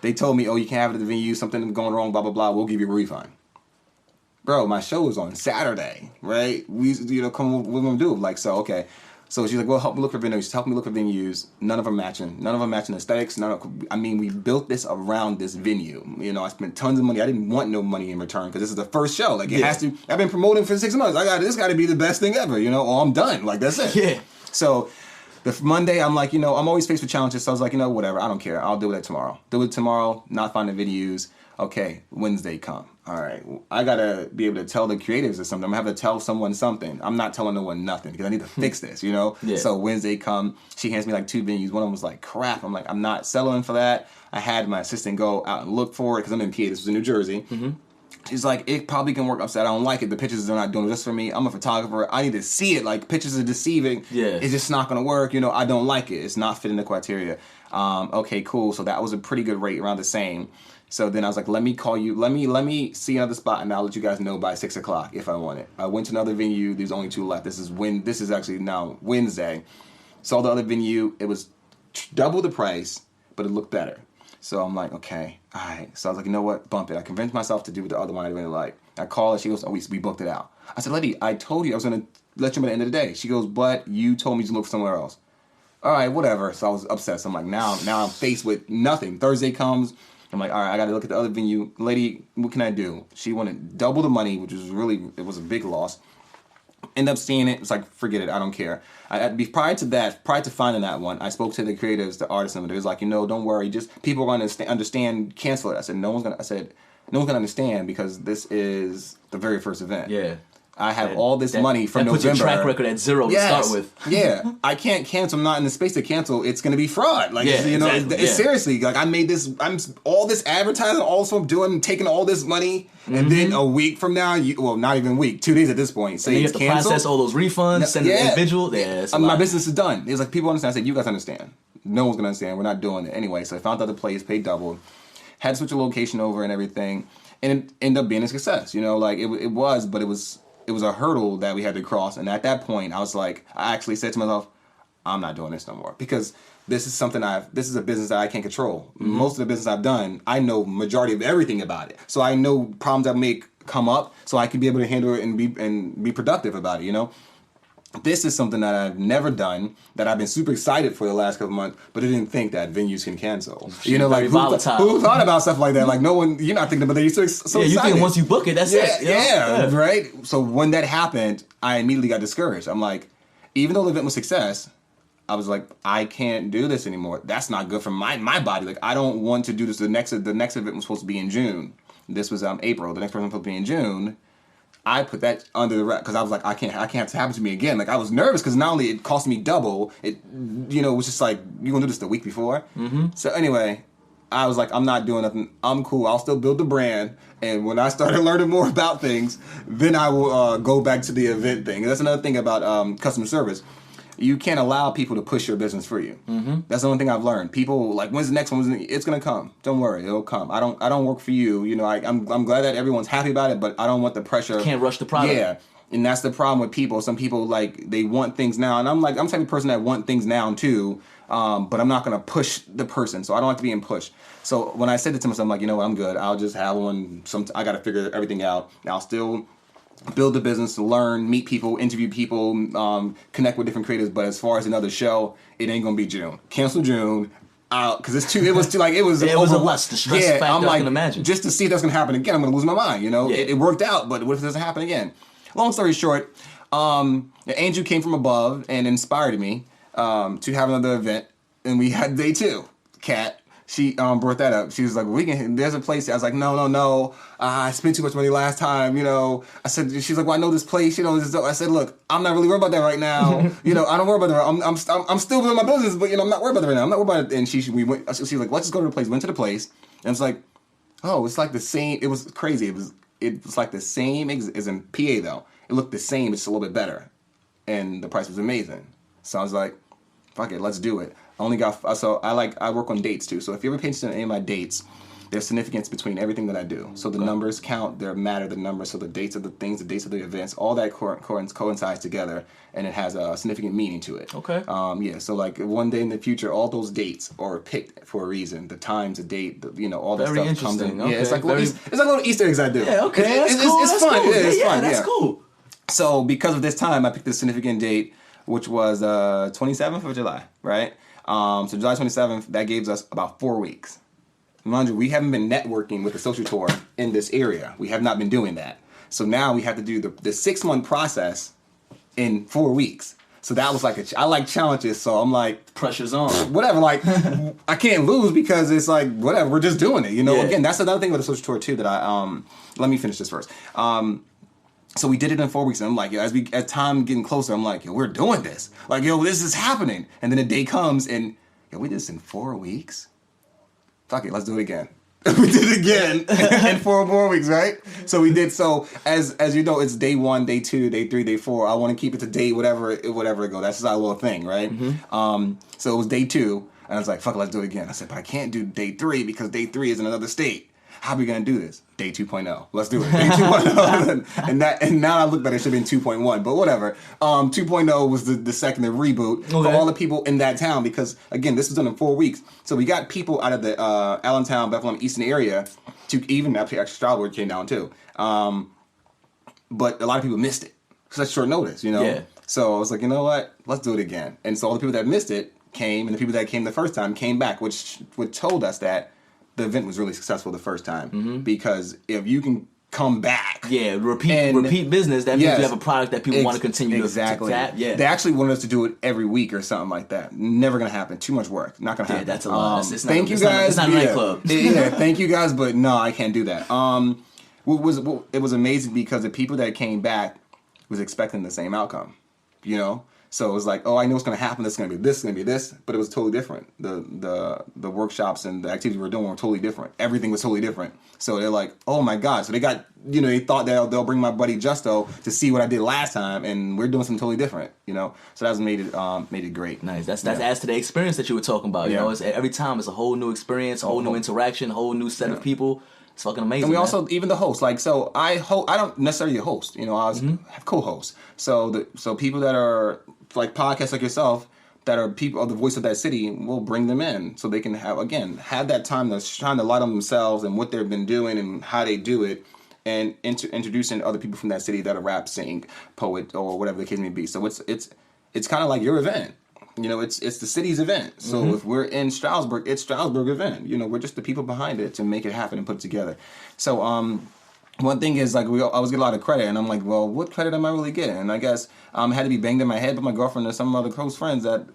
they told me, oh, you can't have it at the venue. Something going wrong. Blah blah blah. We'll give you a refund. Bro, my show was on Saturday, right? We come. What we're gonna do? Like, so okay. So she's like, well, help me look for venues. She's helping me look for venues. None of them matching. None of them matching aesthetics. We built this around this venue. You know, I spent tons of money. I didn't want no money in return because this is the first show. Like, it has to. I've been promoting for 6 months. This got to be the best thing ever. You know, or I'm done. Like, that's it. Yeah. So the Monday, I'm like, I'm always faced with challenges. So I was like, whatever. I don't care. I'll do it tomorrow. Do it tomorrow. Not find the venues. Okay, Wednesday come. All right, I gotta be able to tell the creatives or something. I'm gonna have to tell someone something. I'm not telling no one nothing because I need to fix this, Yeah. So Wednesday come, she hands me like 2 venues. One of them was like crap. I'm like, I'm not settling for that. I had my assistant go out and look for it because I'm in PA. This was in New Jersey. She's like, it probably can work upside. I don't like it. The pictures are not doing it just for me. I'm a photographer. I need to see it. Like, pictures are deceiving. Yeah. It's just not gonna work. I don't like it. It's not fitting the criteria. Okay, cool. So that was a pretty good rate, around the same. So then I was like, let me call you. Let me see another spot, and I'll let you guys know by 6 o'clock if I want it. I went to another venue. There's only 2 left. This is actually now Wednesday. Saw the other venue. It was double the price, but it looked better. So I'm like, okay, all right. So I was like, you know what? Bump it. I convinced myself to do the other one I really like. I call her. She goes, oh, we booked it out. I said, lady, I told you I was going to let you know by the end of the day. She goes, but you told me to look somewhere else. All right, whatever. So I was upset. So I'm like, now I'm faced with nothing. Thursday comes. I'm like, all right, I got to look at the other venue. Lady, what can I do? She wanted double the money, which was it was a big loss. End up seeing it. It's like, forget it. I don't care. Prior to finding that one, I spoke to the creatives, the artists, and it was like, don't worry. Just people are going to understand. Cancel it. I said, no one's gonna understand because this is the very first event. Yeah. I have all this money from November. That puts your track record at 0 to start with. Yeah. I can't cancel. I'm not in the space to cancel. It's going to be fraud. Like, it's seriously, like I made this, I'm all this advertising, also taking all this money, and then a week from now, not even a week, 2 days at this point, say you it's have to canceled. process all those refunds, send an individual. Yeah, my business is done. It's like people understand. I said, you guys understand. No one's going to understand. We're not doing it. Anyway, so I found out the place, paid double, had to switch the location over and everything, and it ended up being a success. You know, like it was, but it was a hurdle that we had to cross. And at that point, I was like, I actually said to myself, I'm not doing this no more. Because this is a business that I can't control. Mm-hmm. Most of the business I've done, I know majority of everything about it. So I know problems that may come up, so I can be able to handle it and be productive about it, This is something that I've never done, that I've been super excited for the last couple months, but I didn't think that venues can cancel. Very volatile. Who thought about stuff like that? Like no one, you're not thinking about that. You're so excited. You think once you book it, that's it. Yeah, right? So when that happened, I immediately got discouraged. I'm like, even though the event was a success, I was like, I can't do this anymore. That's not good for my body. Like I don't want to do this. The next event was supposed to be in June. This was April. The next one was supposed to be in June. I put that under the wrap because I was like, I can't have it happen to me again. Like I was nervous because not only it cost me double, it was just like, you gonna do this the week before? Mm-hmm. So anyway, I was like, I'm not doing nothing. I'm cool. I'll still build the brand. And when I started learning more about things, then I will go back to the event thing. And that's another thing about customer service. You can't allow people to push your business for you. Mm-hmm. That's the only thing I've learned. People like, when's the next one? It's gonna come. Don't worry, it'll come. I don't work for you. I'm glad that everyone's happy about it, but I don't want the pressure. You can't rush the product. Yeah, and that's the problem with people. Some people like they want things now, and I'm the type of person that want things now too. But I'm not gonna push the person, so I don't like to be in push. So when I said it to myself, I'm like, you know what, I'm good. I'll just have one. I gotta figure everything out. I'll still build the business, learn, meet people, interview people, connect with different creators. But as far as another show, it ain't gonna be June. Cancel June. Because it was a lot. The stress factor, I'm like, I can imagine. Just to see if that's gonna happen again, I'm gonna lose my mind. It worked out, but what if it doesn't happen again? Long story short, an angel came from above and inspired me to have another event, and we had day 2. Kat. She brought that up. She was like, there's a place. I was like, no. I spent too much money last time, I said, she's like, well, I know this place, I said, look, I'm not really worried about that right now. I don't worry about that. I'm still doing my business, but, I'm not worried about that right now. I'm not worried about it. And she was like, let's just go to the place. Went to the place. And it's like, oh, it's like the same. It was crazy. It was like the same as in PA, though. It looked the same. It's a little bit better. And the price was amazing. So I was like, fuck it, let's do it. I work on dates too. So if you ever pay attention to any of my dates, there's significance between everything that I do. So the numbers count, the numbers, so the dates of the things, the dates of the events, all that coincides together, and it has a significant meaning to it. Okay. So like one day in the future, all those dates are picked for a reason. The times, the date, all that stuff comes in. Okay. Yeah, it's like little Easter eggs I do. Yeah, okay. It's cool. It's fun. Cool. It's fun. That's cool. So because of this time, I picked a significant date, which was 27th of July, right? So July 27th, that gives us about 4 weeks. Mind you, we haven't been networking with the social tour in this area. We have not been doing that. So now we have to do the 6-month process in 4 weeks. So that was like I like challenges, so I'm like, pressure's on. Whatever, like I can't lose because it's like whatever, we're just doing it. Yeah. Again, that's another thing with the social tour too that let me finish this first. So we did it in 4 weeks, and I'm like, as time getting closer, I'm like, we're doing this. Like, this is happening. And then the day comes, and we did this in 4 weeks. Fuck it, let's do it again. We did it again in 4 more weeks, right? So we did. So as you know, it's day 1, day 2, day 3, day 4. I want to keep it to day whatever it go. That's just our little thing, right? Mm-hmm. So it was day 2, and I was like, fuck it, let's do it again. I said, but I can't do day 3 because day 3 is in another state. how are we gonna do this? Day 2.0. Let's do it. Day 2.0. and now I look back, it should have been 2.1, but whatever. 2.0 was the second reboot for all the people in that town because, again, this was done in 4 weeks. So we got people out of the Allentown, Bethlehem, Eastern area to even actually Stroudsburg came down too. But a lot of people missed it because that's short notice, you know? Yeah. So I was like, you know what? Let's do it again. And so all the people that missed it came, and the people that came the first time came back, which told us that the event was really successful the first time because if you can come back, repeat business. That means you have a product that people want to continue to tap. Yeah, they actually wanted us to do it every week or something like that. Never gonna happen. Too much work. Not gonna happen. Yeah, that's a lot. Thank you guys. It's not a nightclub. Yeah, thank you guys, but no, I can't do that. It was amazing because the people that came back was expecting the same outcome, you know. So it was like, oh, I know what's going to happen. It's going to be this, it's going to be this, but it was totally different. The workshops and the activities we were doing were totally different. Everything was totally different. So they're like, oh my God. So they got, you know, they thought they'll bring my buddy Justo to see what I did last time, and we're doing something totally different, you know. So that was made it great. Nice. That's adds to the experience that you were talking about. You know, it's, every time it's a whole new experience, a whole new interaction, a whole new set of people. It's fucking amazing. And we also, even the host, like, so I don't necessarily host, you know, I have co-hosts. So people that are like podcasts like yourself that are people of the voice of that city, we'll bring them in so they can have that time to shine the light on themselves and what they've been doing and how they do it, and introducing other people from that city that are rap, sing, poet, or whatever the case may be. So it's kind of like your event. You know, it's the city's event. So if we're in Stroudsburg, it's Stroudsburg event. You know, we're just the people behind it to make it happen and put it together. So one thing is, like, I always get a lot of credit, and I'm like, well, what credit am I really getting? And I guess it had to be banged in my head by my girlfriend and some other close friends that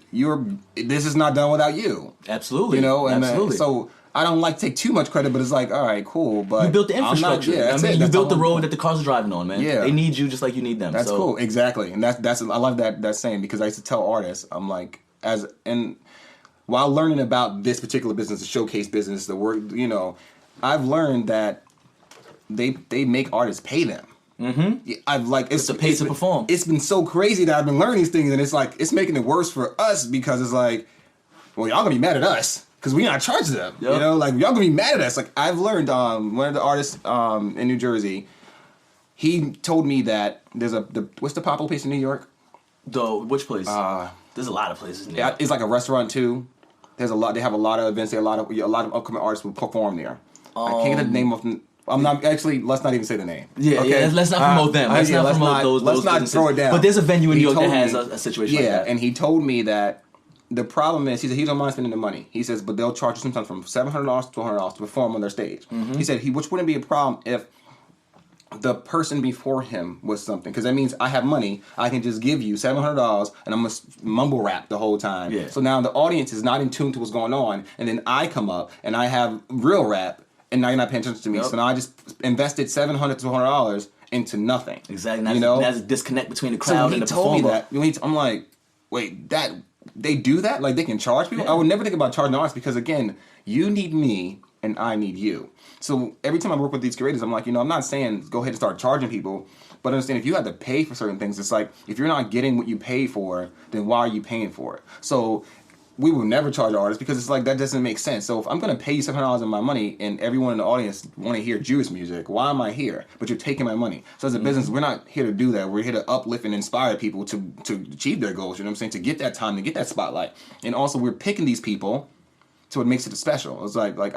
this is not done without you. Absolutely. You know, and absolutely. So I don't like to take too much credit, but it's like, all right, cool. But you built the infrastructure. You built the road that the cars are driving on, man. Yeah. They need you just like you need them. That's cool. Exactly. And that's I love that saying, because I used to tell artists, I'm like, while learning about this particular business, the showcase business, the work, you know, I've learned that they make artists pay them. I've like it's a pay to perform. It's been so crazy that I've been learning these things, and it's like it's making it worse for us because it's like, well, y'all gonna be mad at us because we not charging them. Yep. You know, like y'all gonna be mad at us. Like I've learned, one of the artists in New Jersey, he told me that there's what's the popular place in New York? Which place? There's a lot of places. In New York. It's like a restaurant too. There's a lot. They have a lot of events. A lot of upcoming artists will perform there. I can't get the name of them. I'm not actually. Let's not even say the name. Yeah, okay? Let's not promote them. Let's not promote those. Let's not throw it down. But there's a venue in New York that has a situation like that. Yeah, and he told me that the problem is, he said he don't mind spending the money. He says, but they'll charge you sometimes from $700 to $1,200 to perform on their stage. He said which wouldn't be a problem if the person before him was something, because that means I have money. I can just give you $700 and I'm gonna mumble rap the whole time. Yeah. So now the audience is not in tune to what's going on, and then I come up and I have real rap, and now you're not paying attention to me. Yep. So now I just invested $700 to $100 into nothing. Exactly. Now, you know, there's a disconnect between the crowd and the performer. So he told me that. I'm like, wait, they do that? Like they can charge people? Yeah. I would never think about charging artists because, again, you need me and I need you. So every time I work with these creators, I'm like, you know, I'm not saying go ahead and start charging people, but understand if you have to pay for certain things, it's like if you're not getting what you pay for, then why are you paying for it? So we will never charge artists because it's like that doesn't make sense. So if I'm going to pay you $700 of my money and everyone in the audience want to hear Jewish music, why am I here? But you're taking my money. So as a business, we're not here to do that. We're here to uplift and inspire people to achieve their goals. You know what I'm saying? To get that time, to get that spotlight. And also we're picking these people so it makes it special. It's like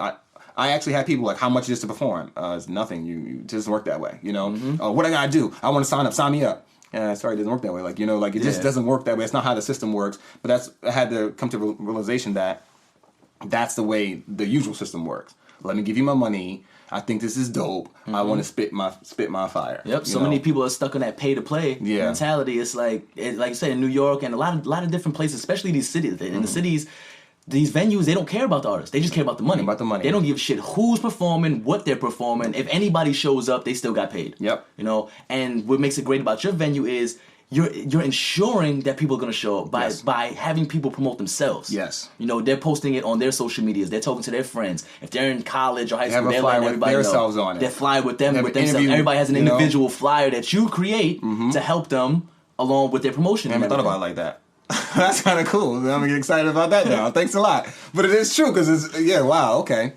I actually had people like, how much is this to perform? It's nothing. It doesn't work that way. You know, what I gotta do? I want to sign up. Sign me up. Sorry, it doesn't work that way. Like, you know, like it just doesn't work that way. It's not how the system works. But I had to come to a realization that that's the way the usual system works. Let me give you my money. I think this is dope. I want to spit my fire. Yep. So many people are stuck on that pay to play mentality. It's like you said, in New York and a lot of different places, especially these cities. In the cities, these venues, they don't care about the artists. They just care about the money. They don't give a shit who's performing, what they're performing. If anybody shows up, they still got paid. Yep. You know, and what makes it great about your venue is you're ensuring that people are going to show up by having people promote themselves. Yes. You know, they're posting it on their social medias. They're talking to their friends. If they're in college or high school, they're letting everybody know. Themselves on it. They're flying with them, with themselves. Everybody has an individual flyer that you create to help them along with their promotion. I haven't thought about it like that. That's kind of cool. I'm gonna get excited about that now. Thanks a lot. But it is true because it's wow, okay.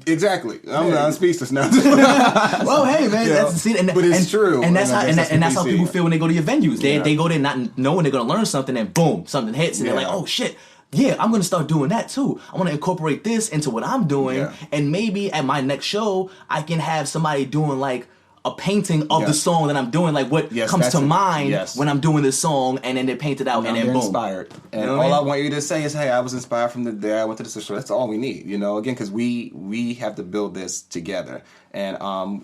Exactly. I'm speechless now. Well, hey man, but it's true. And that's how people it. feel when they go to your venues. They go there not knowing they're gonna learn something, and boom, something hits, and they're like, oh shit. Yeah, I'm gonna start doing that too. I want to incorporate this into what I'm doing, and maybe at my next show, I can have somebody doing like a painting of the song that I'm doing, like what comes to mind when I'm doing this song, and then they paint it out, and then boom. Inspired. And you know all I want you to say is, hey, I was inspired from the day I went to the show. That's all we need, you know. Again, because we have to build this together. And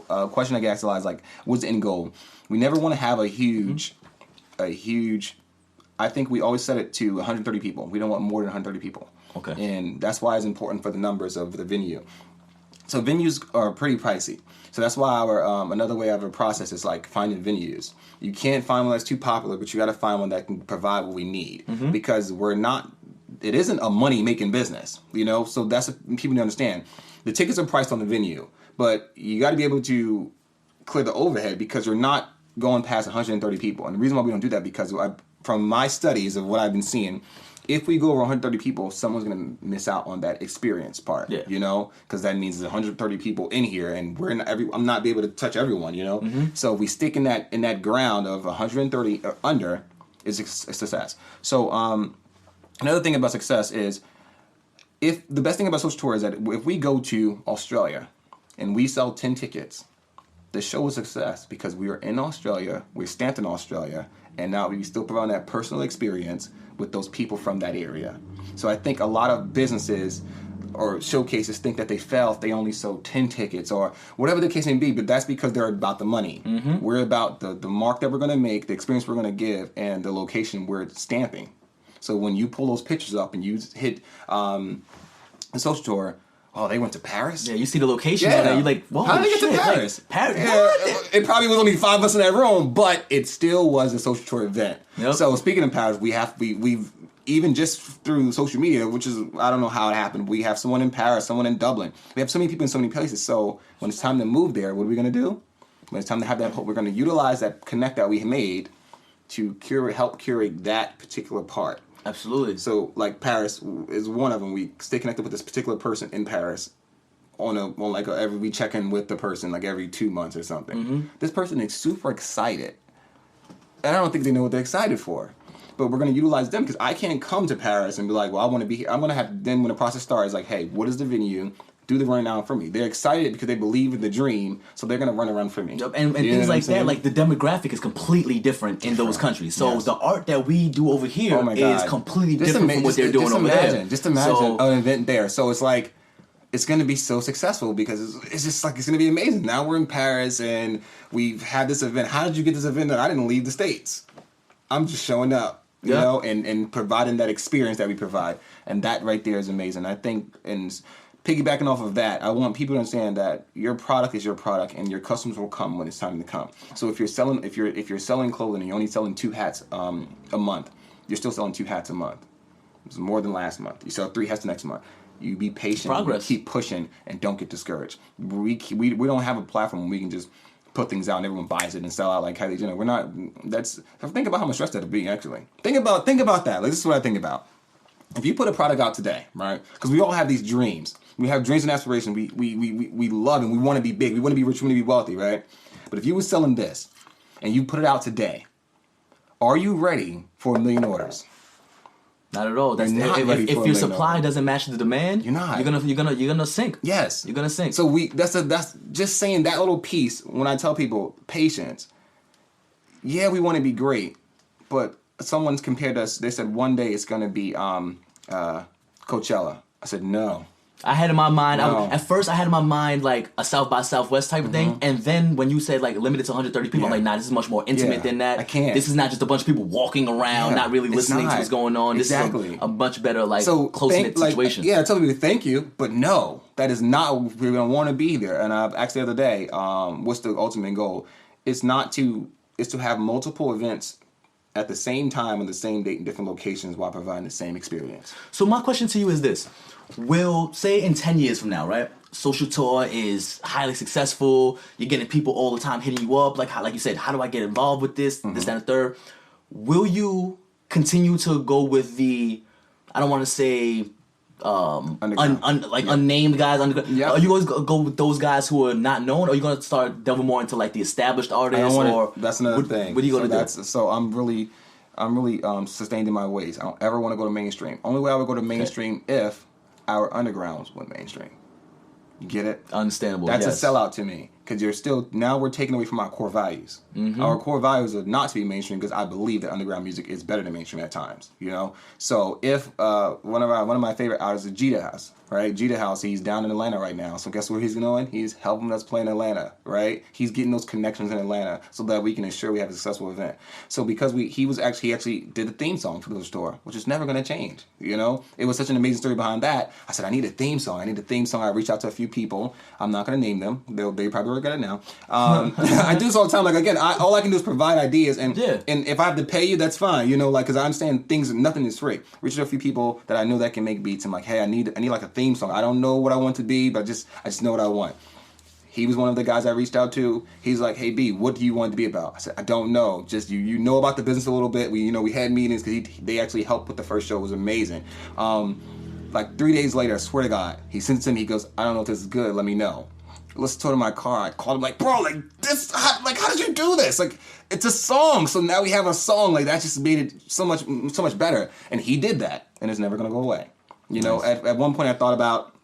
a question I get asked a lot is like, what's the end goal? We never want to have a huge. I think we always set it to 130 people. We don't want more than 130 people. Okay. And that's why it's important for the numbers of the venue. So venues are pretty pricey. So that's why our another way of our process is like finding venues. You can't find one that's too popular, but you got to find one that can provide what we need, because it isn't a money making business, you know. So that's what people need to understand. The tickets are priced on the venue, but you got to be able to clear the overhead, because we're not going past 130 people. And the reason why we don't do that, because from my studies of what I've been seeing, if we go over 130 people, someone's going to miss out on that experience part, you know, because that means there's 130 people in here, and I'm not be able to touch everyone, you know. So if we stick in that ground of 130 or under, is a success. So another thing about success is, if the best thing about social tour is that if we go to Australia and we sell 10 tickets, the show is a success, because we are in Australia, we're stamped in Australia, and now we still provide that personal experience with those people from that area. So I think a lot of businesses or showcases think that they fail if they only sold 10 tickets or whatever the case may be, but that's because they're about the money. We're about the mark that we're going to make, the experience we're going to give, and the location we're stamping. So when you pull those pictures up and you hit a social tour, oh, they went to Paris? Yeah, you see the location and you're like, whoa, how did they get to Paris? Like, Paris? It probably was only 5 of us in that room, but it still was a social tour event. So speaking of Paris, we've even just through social media, which is, I don't know how it happened, we have someone in Paris, someone in Dublin. We have so many people in so many places. So when it's time to move there, what are we going to do? When it's time to have that, we're going to utilize that connect that we made to help curate that particular part. Absolutely. So, like, Paris is one of them. We stay connected with this particular person in Paris we check in with the person like every 2 months or something. This person is super excited, and I don't think they know what they're excited for. But we're going to utilize them, because I can't come to Paris and be like, well, I want to be here. I'm going to have, then when the process starts, like, hey, what is the venue? Do the rundown for me. They're excited because they believe in the dream, so they're going to run around for me. And things like that, like the demographic is completely different in those countries. So the art that we do over here is completely different from what they're doing over there. Just imagine an event there. So it's like, it's going to be so successful, because it's just like, it's going to be amazing. Now we're in Paris and we've had this event. How did you get this event? I didn't leave the States. I'm just showing up, you know, and providing that experience that we provide. And that right there is amazing. I think, and piggybacking off of that, I want people to understand that your product is your product, and your customers will come when it's time to come. So if you're selling clothing and you're only selling 2 hats a month, you're still selling 2 hats a month. It's more than last month. You sell 3 hats the next month. You be patient. Progress. Keep pushing, and don't get discouraged. We don't have a platform where we can just put things out and everyone buys it and sell out like Kylie Jenner. We're not. Think about how much stress that'd be. Actually, think about that. Like, this is what I think about. If you put a product out today, right? Because we all have these dreams. We have dreams and aspirations. We love, and we want to be big. We want to be rich. We want to be wealthy, right? But if you were selling this and you put it out today, are you ready for 1 million orders? Not at all. If your supply doesn't match the demand, you're not. You're gonna sink. Yes, you're gonna sink. So that's just saying that little piece. When I tell people patience, yeah, we want to be great, but someone's compared us. They said one day it's gonna be Coachella. I said no. I had in my mind, at first I had in my mind like a South by Southwest type of thing, and then when you said like limited to 130 people, I'm like, nah, this is much more intimate than that. I can't. This is not just a bunch of people walking around, not really listening to what's going on. Exactly. This is a much better like close-knit situation. I tell people thank you, but no, that is not what we're gonna want to be there. And I've asked the other day, what's the ultimate goal? It's to have multiple events at the same time on the same date in different locations while providing the same experience. So my question to you is this. Will, say in 10 years from now, right? Social tour is highly successful. You're getting people all the time hitting you up. Like you said, how do I get involved with this, this, that, and the third? Will you continue to go with the, I don't want to say unnamed guys. Yep. Are you always go with those guys who are not known, or are you gonna start delving more into like the established artists? That's another thing. What are you gonna do? So I'm really sustained in my ways. I don't ever want to go to mainstream. Only way I would go to mainstream if our undergrounds went mainstream. You get it? Understandable. That's yes. a sellout to me, because we're taking away from our core values. Mm-hmm. Our core values are not to be mainstream, because I believe that underground music is better than mainstream at times. You know, so if one of my favorite artists is Jita House, right? Jita House, he's down in Atlanta right now. So guess where he's going? He's helping us play in Atlanta, right? He's getting those connections in Atlanta so that we can ensure we have a successful event. So because he actually did the theme song for the store, which is never going to change. You know, it was such an amazing story behind that. I said, I need a theme song. I reached out to a few people. I'm not going to name them. They probably regret it now. I do this all the time. Like, again, all I can do is provide ideas, and if I have to pay you, that's fine. You know, like, because I understand nothing is free. Reach out to a few people that I know that can make beats. I'm like, hey, I need like a theme song. I don't know what I want to be, but I just know what I want. He was one of the guys I reached out to. He's like, hey, B, what do you want it to be about? I said, I don't know. Just you know about the business a little bit. We had meetings, because they actually helped with the first show. It was amazing. Like 3 days later, I swear to God, he sends it to me. He goes, I don't know if this is good. Let me know. Listen to it in my car. I called him like, bro, like this, how did you do this? Like, it's a song. So now we have a song. Like, that just made it so much better. And he did that, and it's never gonna go away. You know, at one point I thought about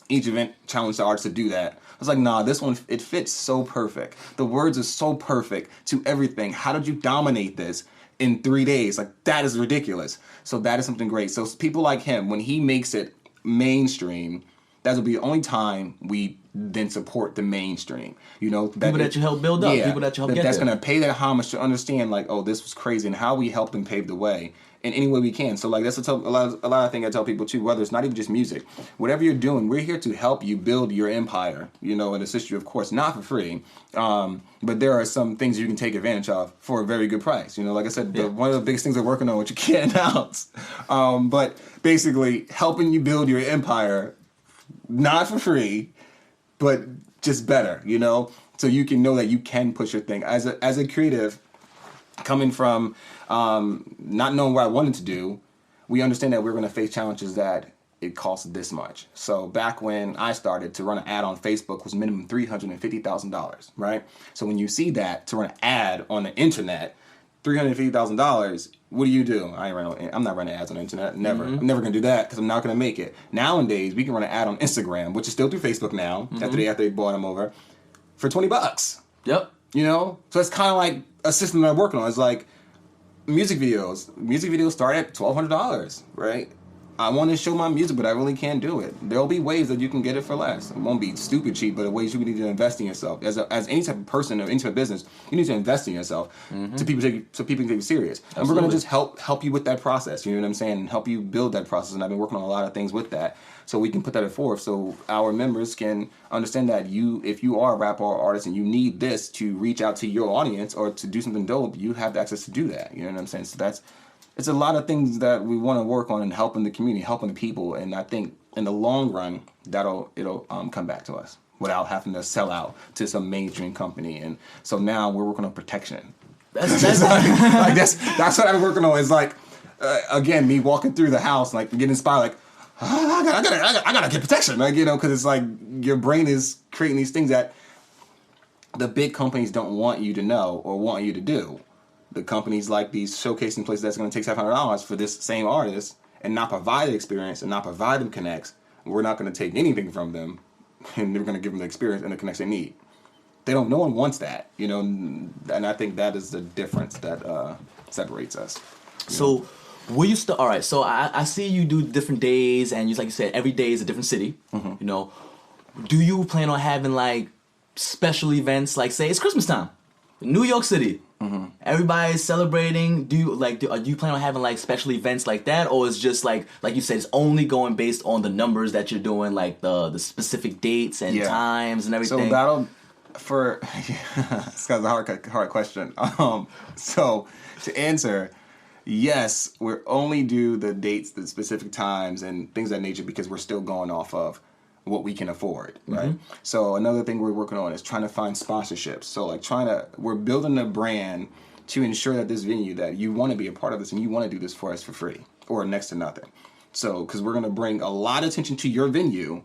each event challenge the artists to do that. I was like, nah, this one, it fits so perfect. The words are so perfect to everything. How did you dominate this in 3 days? Like, that is ridiculous. So that is something great. So people like him, when he makes it mainstream, that'll be the only time we then support the mainstream. You know, people that you help build up, people that you help get that's there. Going to pay that homage to understand, like, oh, this was crazy, and how we help them pave the way in any way we can. So, like, that's a lot of things I tell people too. Whether it's not even just music, whatever you're doing, we're here to help you build your empire. You know, and assist you, of course, not for free. But there are some things you can take advantage of for a very good price. You know, like I said, one of the biggest things we're working on, which you can't announce, but basically helping you build your empire, not for free, but just better, you know? So you can know that you can push your thing. As a creative, coming from not knowing what I wanted to do, we understand that we're going to face challenges that it costs this much. So back when I started, to run an ad on Facebook was minimum $350,000, right? So when you see that, to run an ad on the internet, $350,000, what do? I'm not running ads on the internet. Never. Mm-hmm. I'm never going to do that, because I'm not going to make it. Nowadays, we can run an ad on Instagram, which is still through Facebook now, after they bought them over, for $20. Yep. You know? So it's kind of like a system that I'm working on. It's like music videos. Music videos start at $1,200, right? I want to show my music, but I really can't do it. There'll be ways that you can get it for less. It won't be stupid cheap, but ways you need to invest in yourself. As any type of person or into a business, you need to invest in yourself so people can take you serious. Absolutely. And we're going to just help you with that process. You know what I'm saying? And help you build that process. And I've been working on a lot of things with that, so we can put that forth, so our members can understand that if you are a rapper or artist and you need this to reach out to your audience or to do something dope, you have the access to do that. You know what I'm saying? So it's a lot of things that we want to work on, and helping the community, helping the people, and I think in the long run it'll come back to us without having to sell out to some mainstream company. And so now we're working on protection. That's what I'm working on. Is like again, me walking through the house, like getting inspired, like I gotta get protection, like, you know, because it's like your brain is creating these things that the big companies don't want you to know or want you to do. The companies like these showcasing places that's going to take $700 for this same artist and not provide the experience and not provide them connects. We're not going to take anything from them, and they're going to give them the experience and the connects they need. No one wants that, you know, and I think that is the difference that separates us. So, will you still? All right. So I see you do different days, and like you said, every day is a different city. Mm-hmm. You know, do you plan on having like special events, like say it's Christmas time, New York City? Mm-hmm. Everybody's celebrating. Do you plan on having like special events like that, or is just like you said, it's only going based on the numbers that you're doing, like the specific dates and times and everything? So it's kind of a hard question. So to answer, yes, we're only do the dates, the specific times, and things of that nature, because we're still going off of what we can afford, right? Mm-hmm. So another thing we're working on is trying to find sponsorships. So like we're building a brand to ensure that this venue, that you want to be a part of this and you want to do this for us for free or next to nothing. So, because we're going to bring a lot of attention to your venue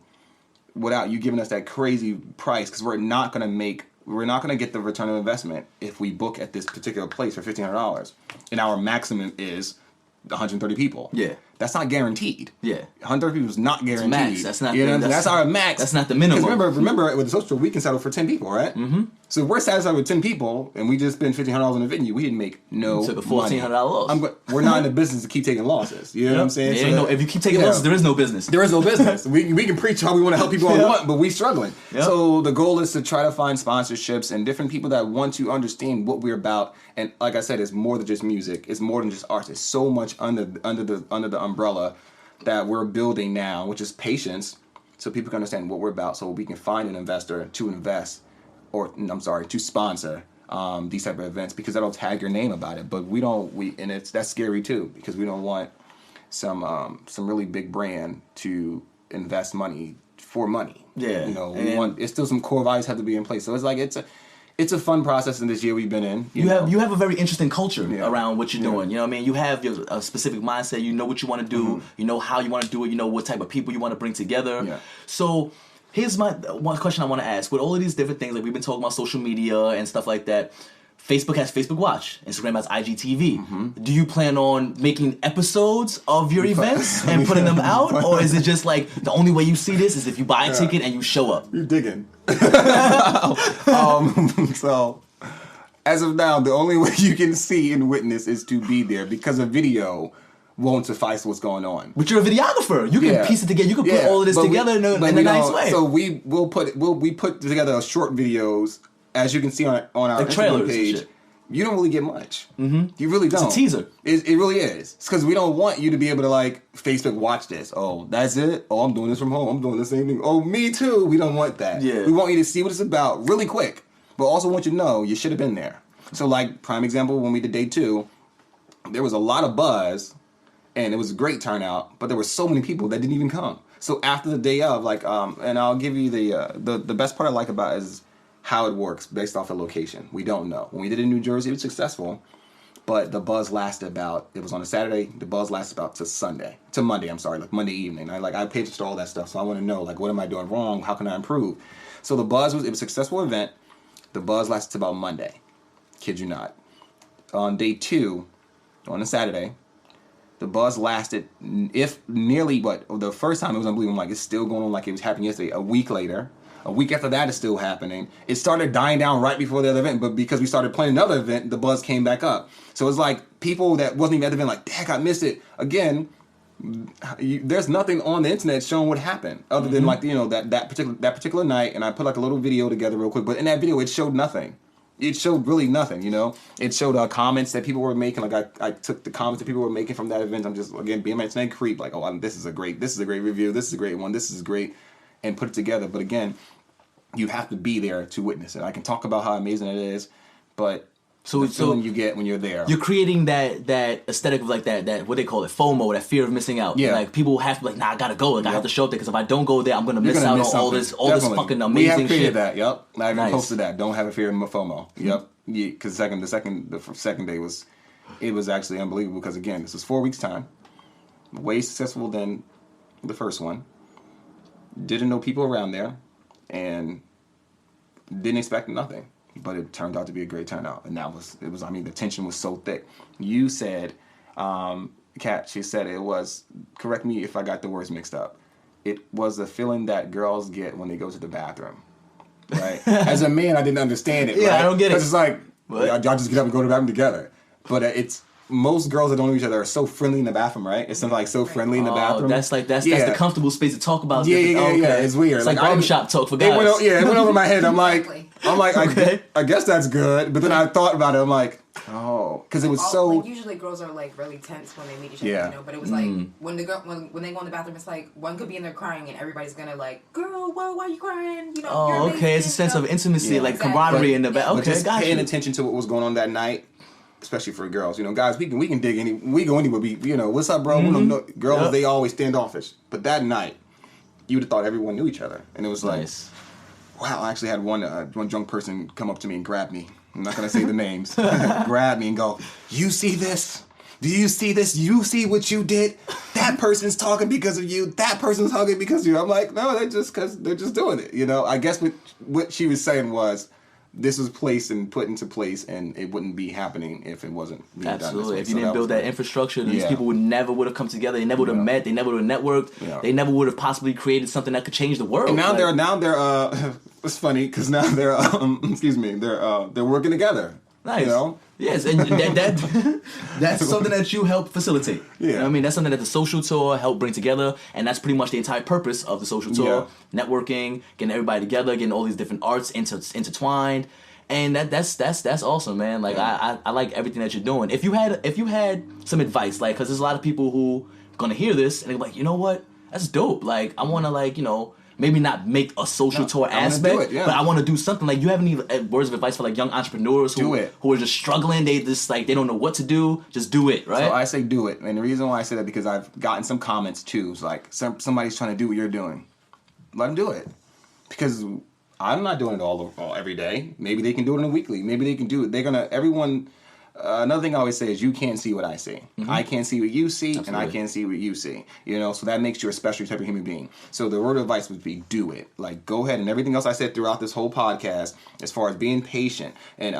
without you giving us that crazy price, because we're not going to get the return of investment if we book at this particular place for $1,500. And our maximum is 130 people. Yeah. That's not guaranteed. Yeah. 130 people is not guaranteed. Max. That's not. That's our max. That's not the minimum. Remember, with the social, we can settle for 10 people, right? Mm-hmm. So if we're satisfied with 10 people and we just spend $1,500 on the venue, we didn't make no. Took a $1,400 loss. We're not in the business to keep taking losses. You know what I'm saying? If you keep taking losses, there is no business. There is no business. we can preach how we want to help people all we want, but we struggling. Yep. So the goal is to try to find sponsorships and different people that want to understand what we're about. And like I said, it's more than just music. It's more than just arts. It's so much under the umbrella that we're building now, which is patience, so people can understand what we're about, so we can find an investor to invest, to sponsor these type of events, because that'll tag your name about it. But that's scary too, because we don't want some really big brand to invest money for money. Yeah, it's still some core values have to be in place. So it's like it's a fun process in this year we've been in. You have a very interesting culture around what you're doing. You know what I mean? You have a specific mindset. You know what you want to do. Mm-hmm. You know how you want to do it. You know what type of people you want to bring together. Yeah. So here's my one question I want to ask. With all of these different things, like we've been talking about social media and stuff like that, Facebook has Facebook Watch. Instagram has IGTV. Mm-hmm. Do you plan on making episodes of your events and putting them out? Or is it just like the only way you see this is if you buy a ticket and you show up? You're digging. So, as of now, the only way you can see and witness is to be there, because a video won't suffice what's going on. But you're a videographer. You can piece it together. You can put all of this together in a nice way. So we put together short videos, as you can see on our Instagram page. You don't really get much. Mm-hmm. You really don't. It's a teaser. It really is. It's because we don't want you to be able to Facebook watch this. Oh, that's it? Oh, I'm doing this from home. I'm doing the same thing. Oh, me too. We don't want that. Yeah. We want you to see what it's about really quick. But also want you to know you should have been there. So prime example, when we did day 2, there was a lot of buzz and it was a great turnout, but there were so many people that didn't even come. So after the day of, and I'll give you the best part I like about it is how it works based off the location. We don't know. When we did it in New Jersey, it was successful, but the buzz lasted it was on a Saturday, the buzz lasted about to Monday, Monday evening. I paid attention to all that stuff, so I want to know, what am I doing wrong? How can I improve? So it was a successful event. The buzz lasted about Monday. Kid you not. On day 2, on a Saturday, the buzz lasted, the first time it was unbelievable, it's still going on like it was happening yesterday. A week later, a week after that is still happening. It started dying down right before the other event, but because we started playing another event, the buzz came back up. So it's like people that wasn't even at the event, dang, I missed it. Again, there's nothing on the internet showing what happened other than that particular night. And I put a little video together real quick, but in that video it showed nothing. It showed really nothing, It showed comments that people were making. I took the comments that people were making from that event. I'm just being my snake creep. This is a great review. This is a great one. This is great. And put it together. But again, you have to be there to witness it. I can talk about how amazing it is, but the feeling you get when you're there. You're creating that aesthetic of that what they call it, FOMO, that fear of missing out. Yeah. People have to I gotta go. I have to show up there, because if I don't go there, I'm gonna miss out on all this fucking amazing shit. We have created that. Yep. I even posted that. Don't have a fear of FOMO. Yep. Because the second day was actually unbelievable, because again, this was 4 weeks time, way successful than the first one. Didn't know people around there, and didn't expect nothing, but it turned out to be a great turnout. And the tension was so thick. You said, Kat, she said it was, correct me if I got the words mixed up, it was a feeling that girls get when they go to the bathroom, right? As a man, I didn't understand it. Yeah, right? I don't get it. It's y'all just get up and go to the bathroom together. But most girls that don't know each other are so friendly in the bathroom, right? It's something so friendly in the bathroom. That's the comfortable space to talk about. Yeah. It's weird. It's like barbershop talk for guys. It went over my head. I'm like, okay. I guess that's good. But then I thought about it. I'm like, oh, because it was so. Usually girls are really tense when they meet each other, But it was when the girl when they go in the bathroom, it's one could be in there crying and everybody's gonna girl, why are you crying? Oh, okay. It's a sense of intimacy, camaraderie in the bath. Okay, just paying attention to what was going on that night. Especially for girls, guys, we can dig we go anywhere. What's up, bro? Mm-hmm. Girls, They always standoffish. But that night, you would have thought everyone knew each other, and it was nice. Wow, I actually had one drunk person come up to me and grab me. I'm not gonna say the names. Grab me and go, "You see this? Do you see this? You see what you did? that person's talking because of you. That person's talking because of you. I'm like, no, they're just doing it. You know, I guess what she was saying was, this was placed and put into place, and it wouldn't be happening if it wasn't being done this way. Absolutely. If you didn't build that infrastructure, these people would have come together. They never would have met. They never would have networked. Yeah. They never would have possibly created something that could change the world. And now they're it's funny because now they're they're working together. Nice. You know? Yes, and that's something that you help facilitate. Yeah. You know what I mean? That's something that the social tour helped bring together, and that's pretty much the entire purpose of the social tour. Yeah. Networking, getting everybody together, getting all these different arts intertwined. And that's awesome, man. Like I like everything that you're doing. If you had some advice, like, because there's a lot of people who are gonna hear this and they're like, you know what? That's dope. Like, I wanna, like, you know, maybe not make a social tour aspect, but I want to do something. Like, you have any words of advice for, like, young entrepreneurs who are just struggling? They just, like, they don't know what to do. Just do it, right? So I say do it. And the reason why I say that, because I've gotten some comments too. It's like, somebody's trying to do what you're doing. Let them do it. Because I'm not doing it all every day. Maybe they can do it on a weekly. Maybe they can do it. Another thing I always say is, you can't see what I see. Mm-hmm. I can't see what you see. Absolutely. And I can't see what you see. You know, so that makes you a special type of human being. So the word of advice would be, do it. Like, go ahead, and everything else I said throughout this whole podcast, as far as being patient and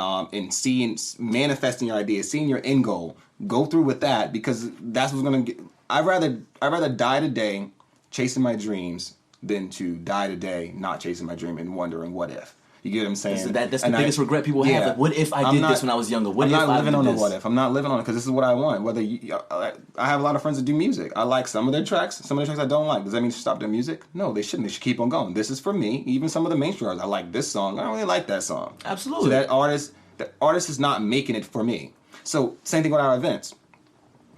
manifesting your ideas, seeing your end goal, go through with that, because that's what's gonna get. I'd rather die today chasing my dreams than to die today not chasing my dream and wondering what if. You get what I'm saying? That's the biggest regret people have. Like, what if I did this when I was younger? I'm not living on a what if. I'm not living on it because this is what I want. I have a lot of friends that do music. I like some of their tracks. Some of their tracks I don't like. Does that mean stop their music? No, they shouldn't. They should keep on going. This is for me. Even some of the mainstream artists, I like this song. I don't really like that song. Absolutely. So the artist is not making it for me. So same thing with our events.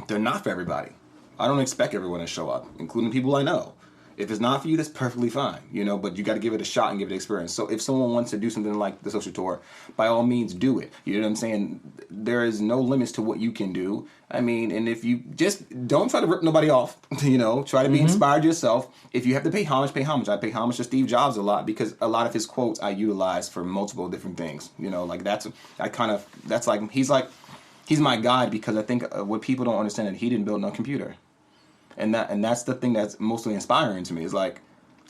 They're not for everybody. I don't expect everyone to show up, including people I know. If it's not for you, that's perfectly fine, you know, but you got to give it a shot and give it an experience. So if someone wants to do something like the social tour, by all means do it. You know what I'm saying? There is no limits to what you can do. I mean, and if you just don't try to rip nobody off, you know, try to be inspired yourself. If you have to pay homage, pay homage. I pay homage to Steve Jobs a lot because a lot of his quotes I utilize for multiple different things. You know, like he's my guide, because I think what people don't understand is he didn't build no computer. And that's the thing that's mostly inspiring to me, is like,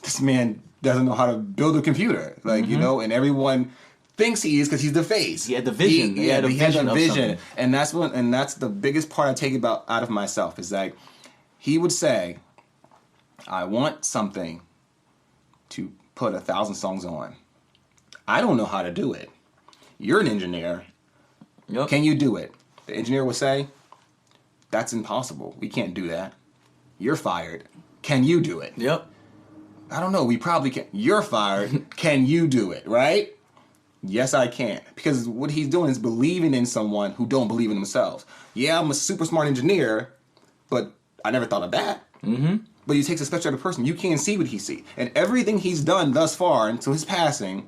this man doesn't know how to build a computer, like, you know, and everyone thinks he is because he's the face. He had the vision. He had a vision, and that's the biggest part I take out of myself, is like, he would say, I want something to put 1,000 songs on. I don't know how to do it. You're an engineer. Yep. Can you do it? The engineer would say, that's impossible. We can't do that. You're fired. Can you do it? Yep. I don't know. We probably can. You're fired. Can you do it? Right? Yes, I can. Because what he's doing is believing in someone who don't believe in themselves. Yeah, I'm a super smart engineer, but I never thought of that. Mm-hmm. But he takes a special type of person. You can't see what he sees. And everything he's done thus far until his passing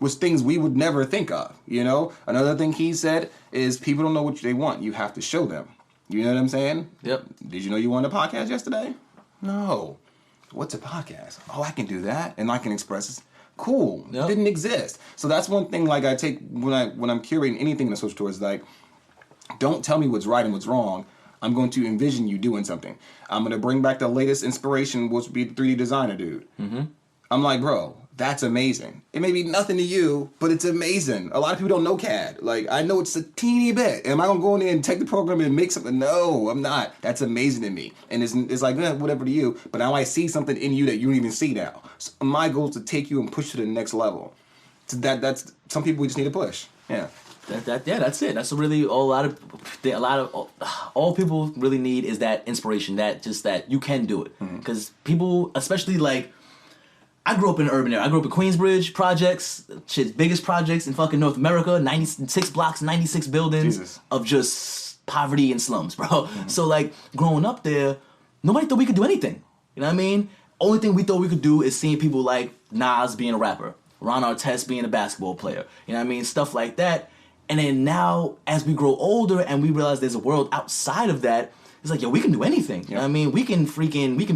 was things we would never think of. You know? Another thing he said is, people don't know what they want. You have to show them. You know what I'm saying? Yep. Did you know you wanted a podcast yesterday? No. What's a podcast? Oh, I can do that, and I can express it. Cool. Yep. Didn't exist. So that's one thing, like, I take when I'm curating anything in the social tour, is like, don't tell me what's right and what's wrong. I'm going to envision you doing something. I'm going to bring back the latest inspiration, which would be the 3D designer dude. Mm-hmm. I'm like, bro, that's amazing. It may be nothing to you, but it's amazing. A lot of people don't know CAD. Like, I know it's a teeny bit. Am I going to go in there and take the program and make something? No, I'm not. That's amazing to me. And it's like, whatever to you. But now I see something in you that you don't even see now. So my goal is to take you and push to the next level. So that's some people we just need to push. Yeah. That's it. That's really all people really need is that inspiration, that you can do it. Because people, especially like, I grew up in an urban area. I grew up in Queensbridge projects, biggest projects in fucking North America, 96 blocks, 96 buildings of just poverty and slums, bro. Mm-hmm. So like, growing up there, nobody thought we could do anything. You know what I mean? Only thing we thought we could do is seeing people like Nas being a rapper, Ron Artest being a basketball player. You know what I mean? Stuff like that. And then now, as we grow older and we realize there's a world outside of that, it's like, yo, we can do anything. You know what I mean? We can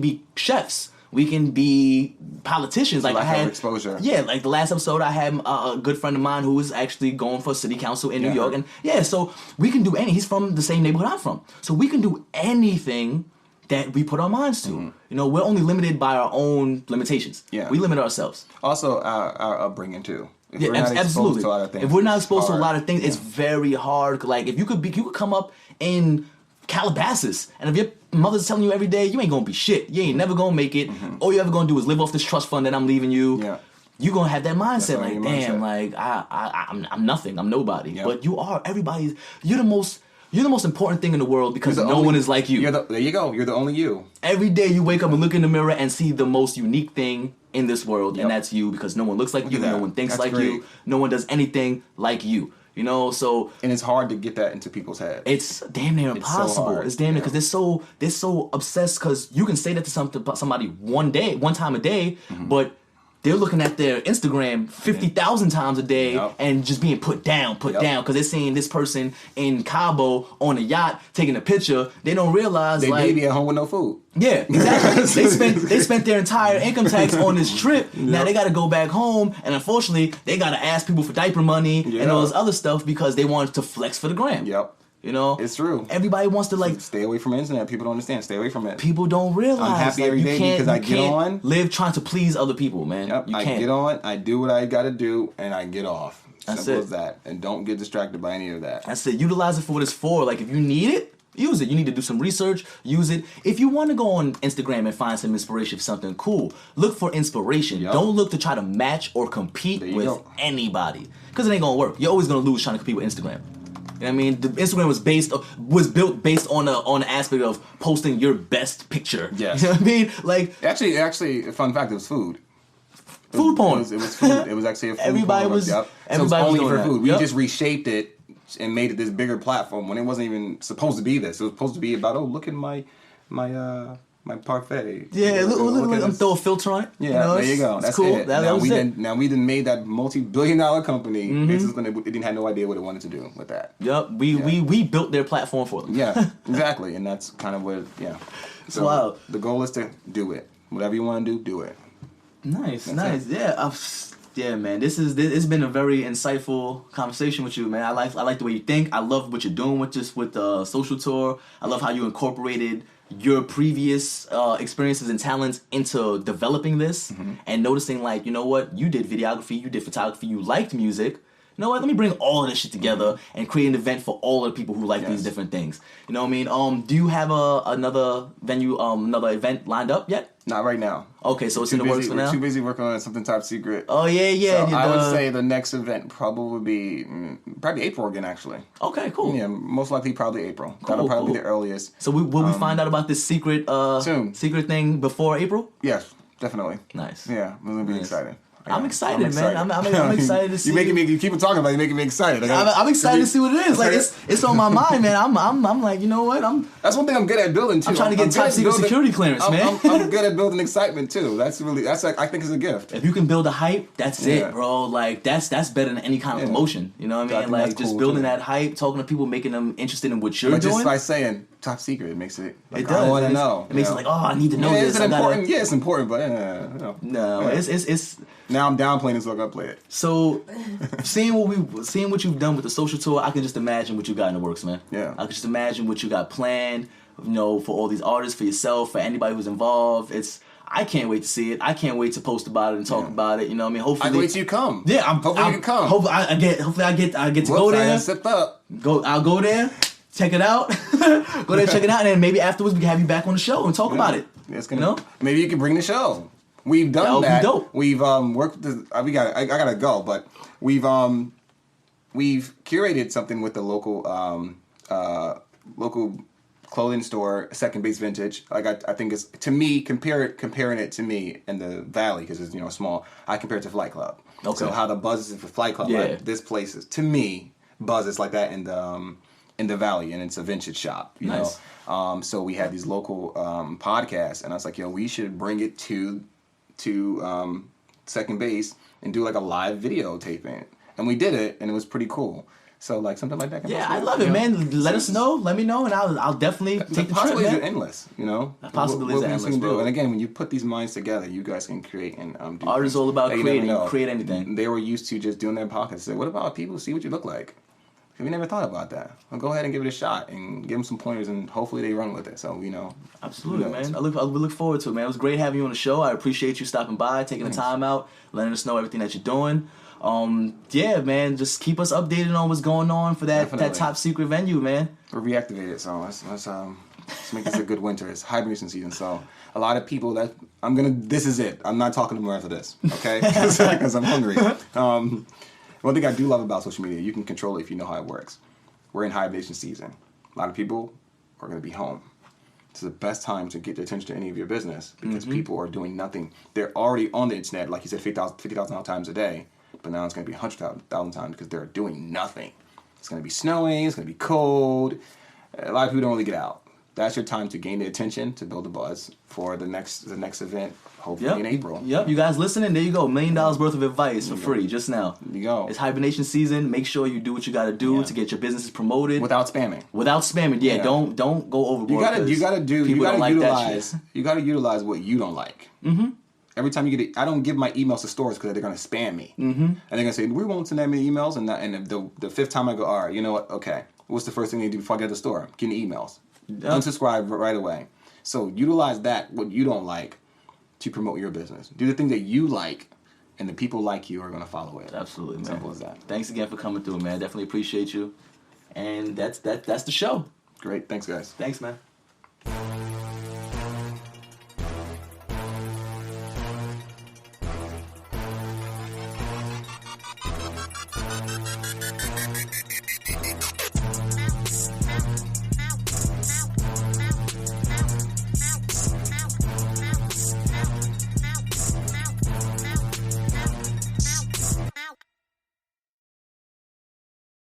be chefs. We can be politicians. Like, I had exposure. Yeah, like the last episode, I had a good friend of mine who was actually going for city council in New York, and so we can do anything. He's from the same neighborhood I'm from, so we can do anything that we put our minds to. You know, we're only limited by our own limitations. Yeah. We limit ourselves. Also, our upbringing too. If Yeah, we're not exposed absolutely. to a lot of things, If we're not it's exposed to a hard. lot of things, it's very hard. Like if you could come up in Calabasas, and if your mother's telling you every day, you ain't gonna be shit. You ain't never gonna make it. All you ever gonna do is live off this trust fund that I'm leaving you. Yeah. You gonna have that mindset, That's like, your damn, mindset. like I'm nothing. I'm nobody. Yep. But you are. Everybody's. You're the most important thing in the world because You're the no only- one is like you. There you go. You're the only you. Every day you wake up and look in the mirror and see the most unique thing in this world, Yep. and that's you, because no one looks like Look you, at that. no one thinks That's like great. you, no one does anything like you. You know, so And it's hard to get that into people's heads. it's damn near so impossible. hard. It's damn near because they're so obsessed, because you can say that to somebody one time a day, but they're looking at their Instagram 50,000 times a day Yep. and just being put down Yep. because they're seeing this person in Cabo on a yacht taking a picture. They don't realize They like baby at home with no food. yeah, exactly. they spent their entire income tax on this trip. Now they got to go back home, and unfortunately, they got to ask people for diaper money Yeah. and all this other stuff because they want to flex for the gram. Yep. You know, It's true. Everybody wants to like. Stay away from the internet. People don't understand. Stay away from it. People don't realize. I'm happy like, every you day can't- because I you get can't on. Live trying to please other people, man. Yep. You I can't. get on. I do what I got to do, and I get off. That's Simple it. as that. And don't get distracted by any of that. That's it. Utilize it for what it's for. Like if you need it, use it. You need to do some research. Use it. If you want to go on Instagram and find some inspiration for something cool, look for inspiration. Yep. Don't look to try to match or compete There you with go. anybody, because it ain't gonna work. You're always gonna lose trying to compete with Instagram. You know what I mean? The Instagram was built based on the aspect of posting your best picture. Yes. You know what I mean? Like Actually, a fun fact: it was food. food porn. It was food. It was actually a food Everybody porn. was- Yep. everybody so was it's only doing for that. food. We Yep. just reshaped it and made it this bigger platform when it wasn't even supposed to be this. It was supposed to be about, oh, look at my parfait. Yeah, look, at I'm this. throw a filter on it. Yeah, you know, there you go. It's That's cool. it. That now was we it. Now we done made that multi-billion-dollar company. It didn't have no idea what it wanted to do with that. Yup, we built their platform for them. Yeah, exactly, and that's kind of what. Yeah. So wild. the goal is to do it. Whatever you want to do it. Nice. That's Yeah, yeah, man. It's been a very insightful conversation with you, man. I like the way you think. I love what you're doing with the social tour. I love how you incorporated your previous experiences and talents into developing this and noticing, like, you know what, you did videography, you did photography, you liked music. You know what? Let me bring all of this shit together and create an event for all of the people who like these different things. You know what I mean? Do you have another venue, another event lined up yet? Not right now. Okay, so it's in the works for We're now. too busy working on something top secret. Oh yeah. So I would say the next event probably would be probably April again, actually. Okay, cool. Yeah, most likely probably April. Cool, That'll probably cool. be the earliest. So will we find out about this secret soon. secret thing before April? Yes, definitely. Nice. Yeah, it's gonna be Nice. exciting. I'm excited, man. I'm excited to see. You keep on talking about it. You're making me excited. I'm excited to see what it is. Like it's on my mind, man. I'm like, you know what? That's one thing I'm good at building too. I'm trying to get good top at secret building- security clearance, man. I'm good at building excitement too. That's like I think is a gift. If you can build a hype, that's Yeah. it, bro. Like that's better than any kind of Yeah. promotion. You know what I I mean? think Like that's just cool, building too. that hype, talking to people, making them interested in what you're But doing. just by saying top secret, it makes it. Like, It does. I want to It know. makes you it like, oh, I need to know yeah, this. it's I gotta- important. Yeah, it's important, but No, Yeah. it's Now I'm downplaying it, so I gotta play it. so seeing what you've done with the social tour. I can just imagine what you got in the works, man. Yeah. I can just imagine what you got planned. You know, for all these artists, for yourself, for anybody who's involved. I can't wait to see it. I can't wait to post about it and talk about it. You know what I mean? I Hopefully, can wait till you come. yeah. Hopefully you can come. Hopefully I get to go Whoops, I there. slipped up. I'll go there, check it out. Go there, check it out, and then maybe afterwards we can have you back on the show and talk about it. It's You gonna. know? Maybe you can bring the show. We've That done would be that. dope. We've worked. With the, I gotta go, but we've curated something with the local clothing store, Second Base Vintage. Like I think it's, to me, comparing it to me in the Valley, because it's small. I compare it to Flight Club. Okay. So how the buzz is for Flight Club, Yeah. like this place is, to me, buzz is like that in the Valley, and it's a vintage shop. You Nice. know. So we had these local podcasts, and I was like, yo, we should bring it to Second Base and do like a live video taping, and we did it, and it was pretty cool. So like something like that. Yeah, I love it, man. Let us know. Let me know, and I'll definitely take the trip, possibilities man. are endless. You know, The possibilities What are we endless, can do. bro. And again, when you put these minds together, you guys can create and do. Art is all about that you creating. never know. Create anything. They were used to just doing their podcasts. Say, what about people see what you look like? We never thought about that. Well, go ahead and give it a shot and give them some pointers, and hopefully they run with it. So, Absolutely, man. I look forward to it, man. It was great having you on the show. I appreciate you stopping by, taking the time out, letting us know everything that you're doing. Yeah, man, just keep us updated on what's going on for that top secret venue, man. We're reactivated, so let's make this a good winter. It's hibernation season, so a lot of people this is it. I'm not talking to more after this, okay? Because I'm hungry. One thing I do love about social media, you can control it if you know how it works. We're in hibernation season. A lot of people are going to be home. It's the best time to get the attention to any of your business because people are doing nothing. They're already on the internet, like you said, 50,000 times a day. But now it's going to be 100,000 times because they're doing nothing. It's going to be snowing. It's going to be cold. A lot of people don't really get out. That's your time to gain the attention, to build a buzz for the next event, hopefully in April. Yep, you guys listening? There you go. $1 million worth of advice for free just now. There you go. It's hibernation season. Make sure you do what you got to do to get your businesses promoted without spamming. Yeah. Don't go overboard. You gotta utilize what you don't like. Mm-hmm. Every time you get it, I don't give my emails to stores because they're gonna spam me, and they're gonna say we won't send that many emails. And the fifth time I go, all right, you know what? Okay, what's the first thing you do before I get to the store? Get the emails. Unsubscribe right away. So utilize what you don't like to promote your business. Do the things that you like, and the people like you are going to follow it. Absolutely, man. Simple as that. Thanks again for coming through, man. Definitely appreciate you. And that's the show. Great. Thanks, guys. Thanks, man.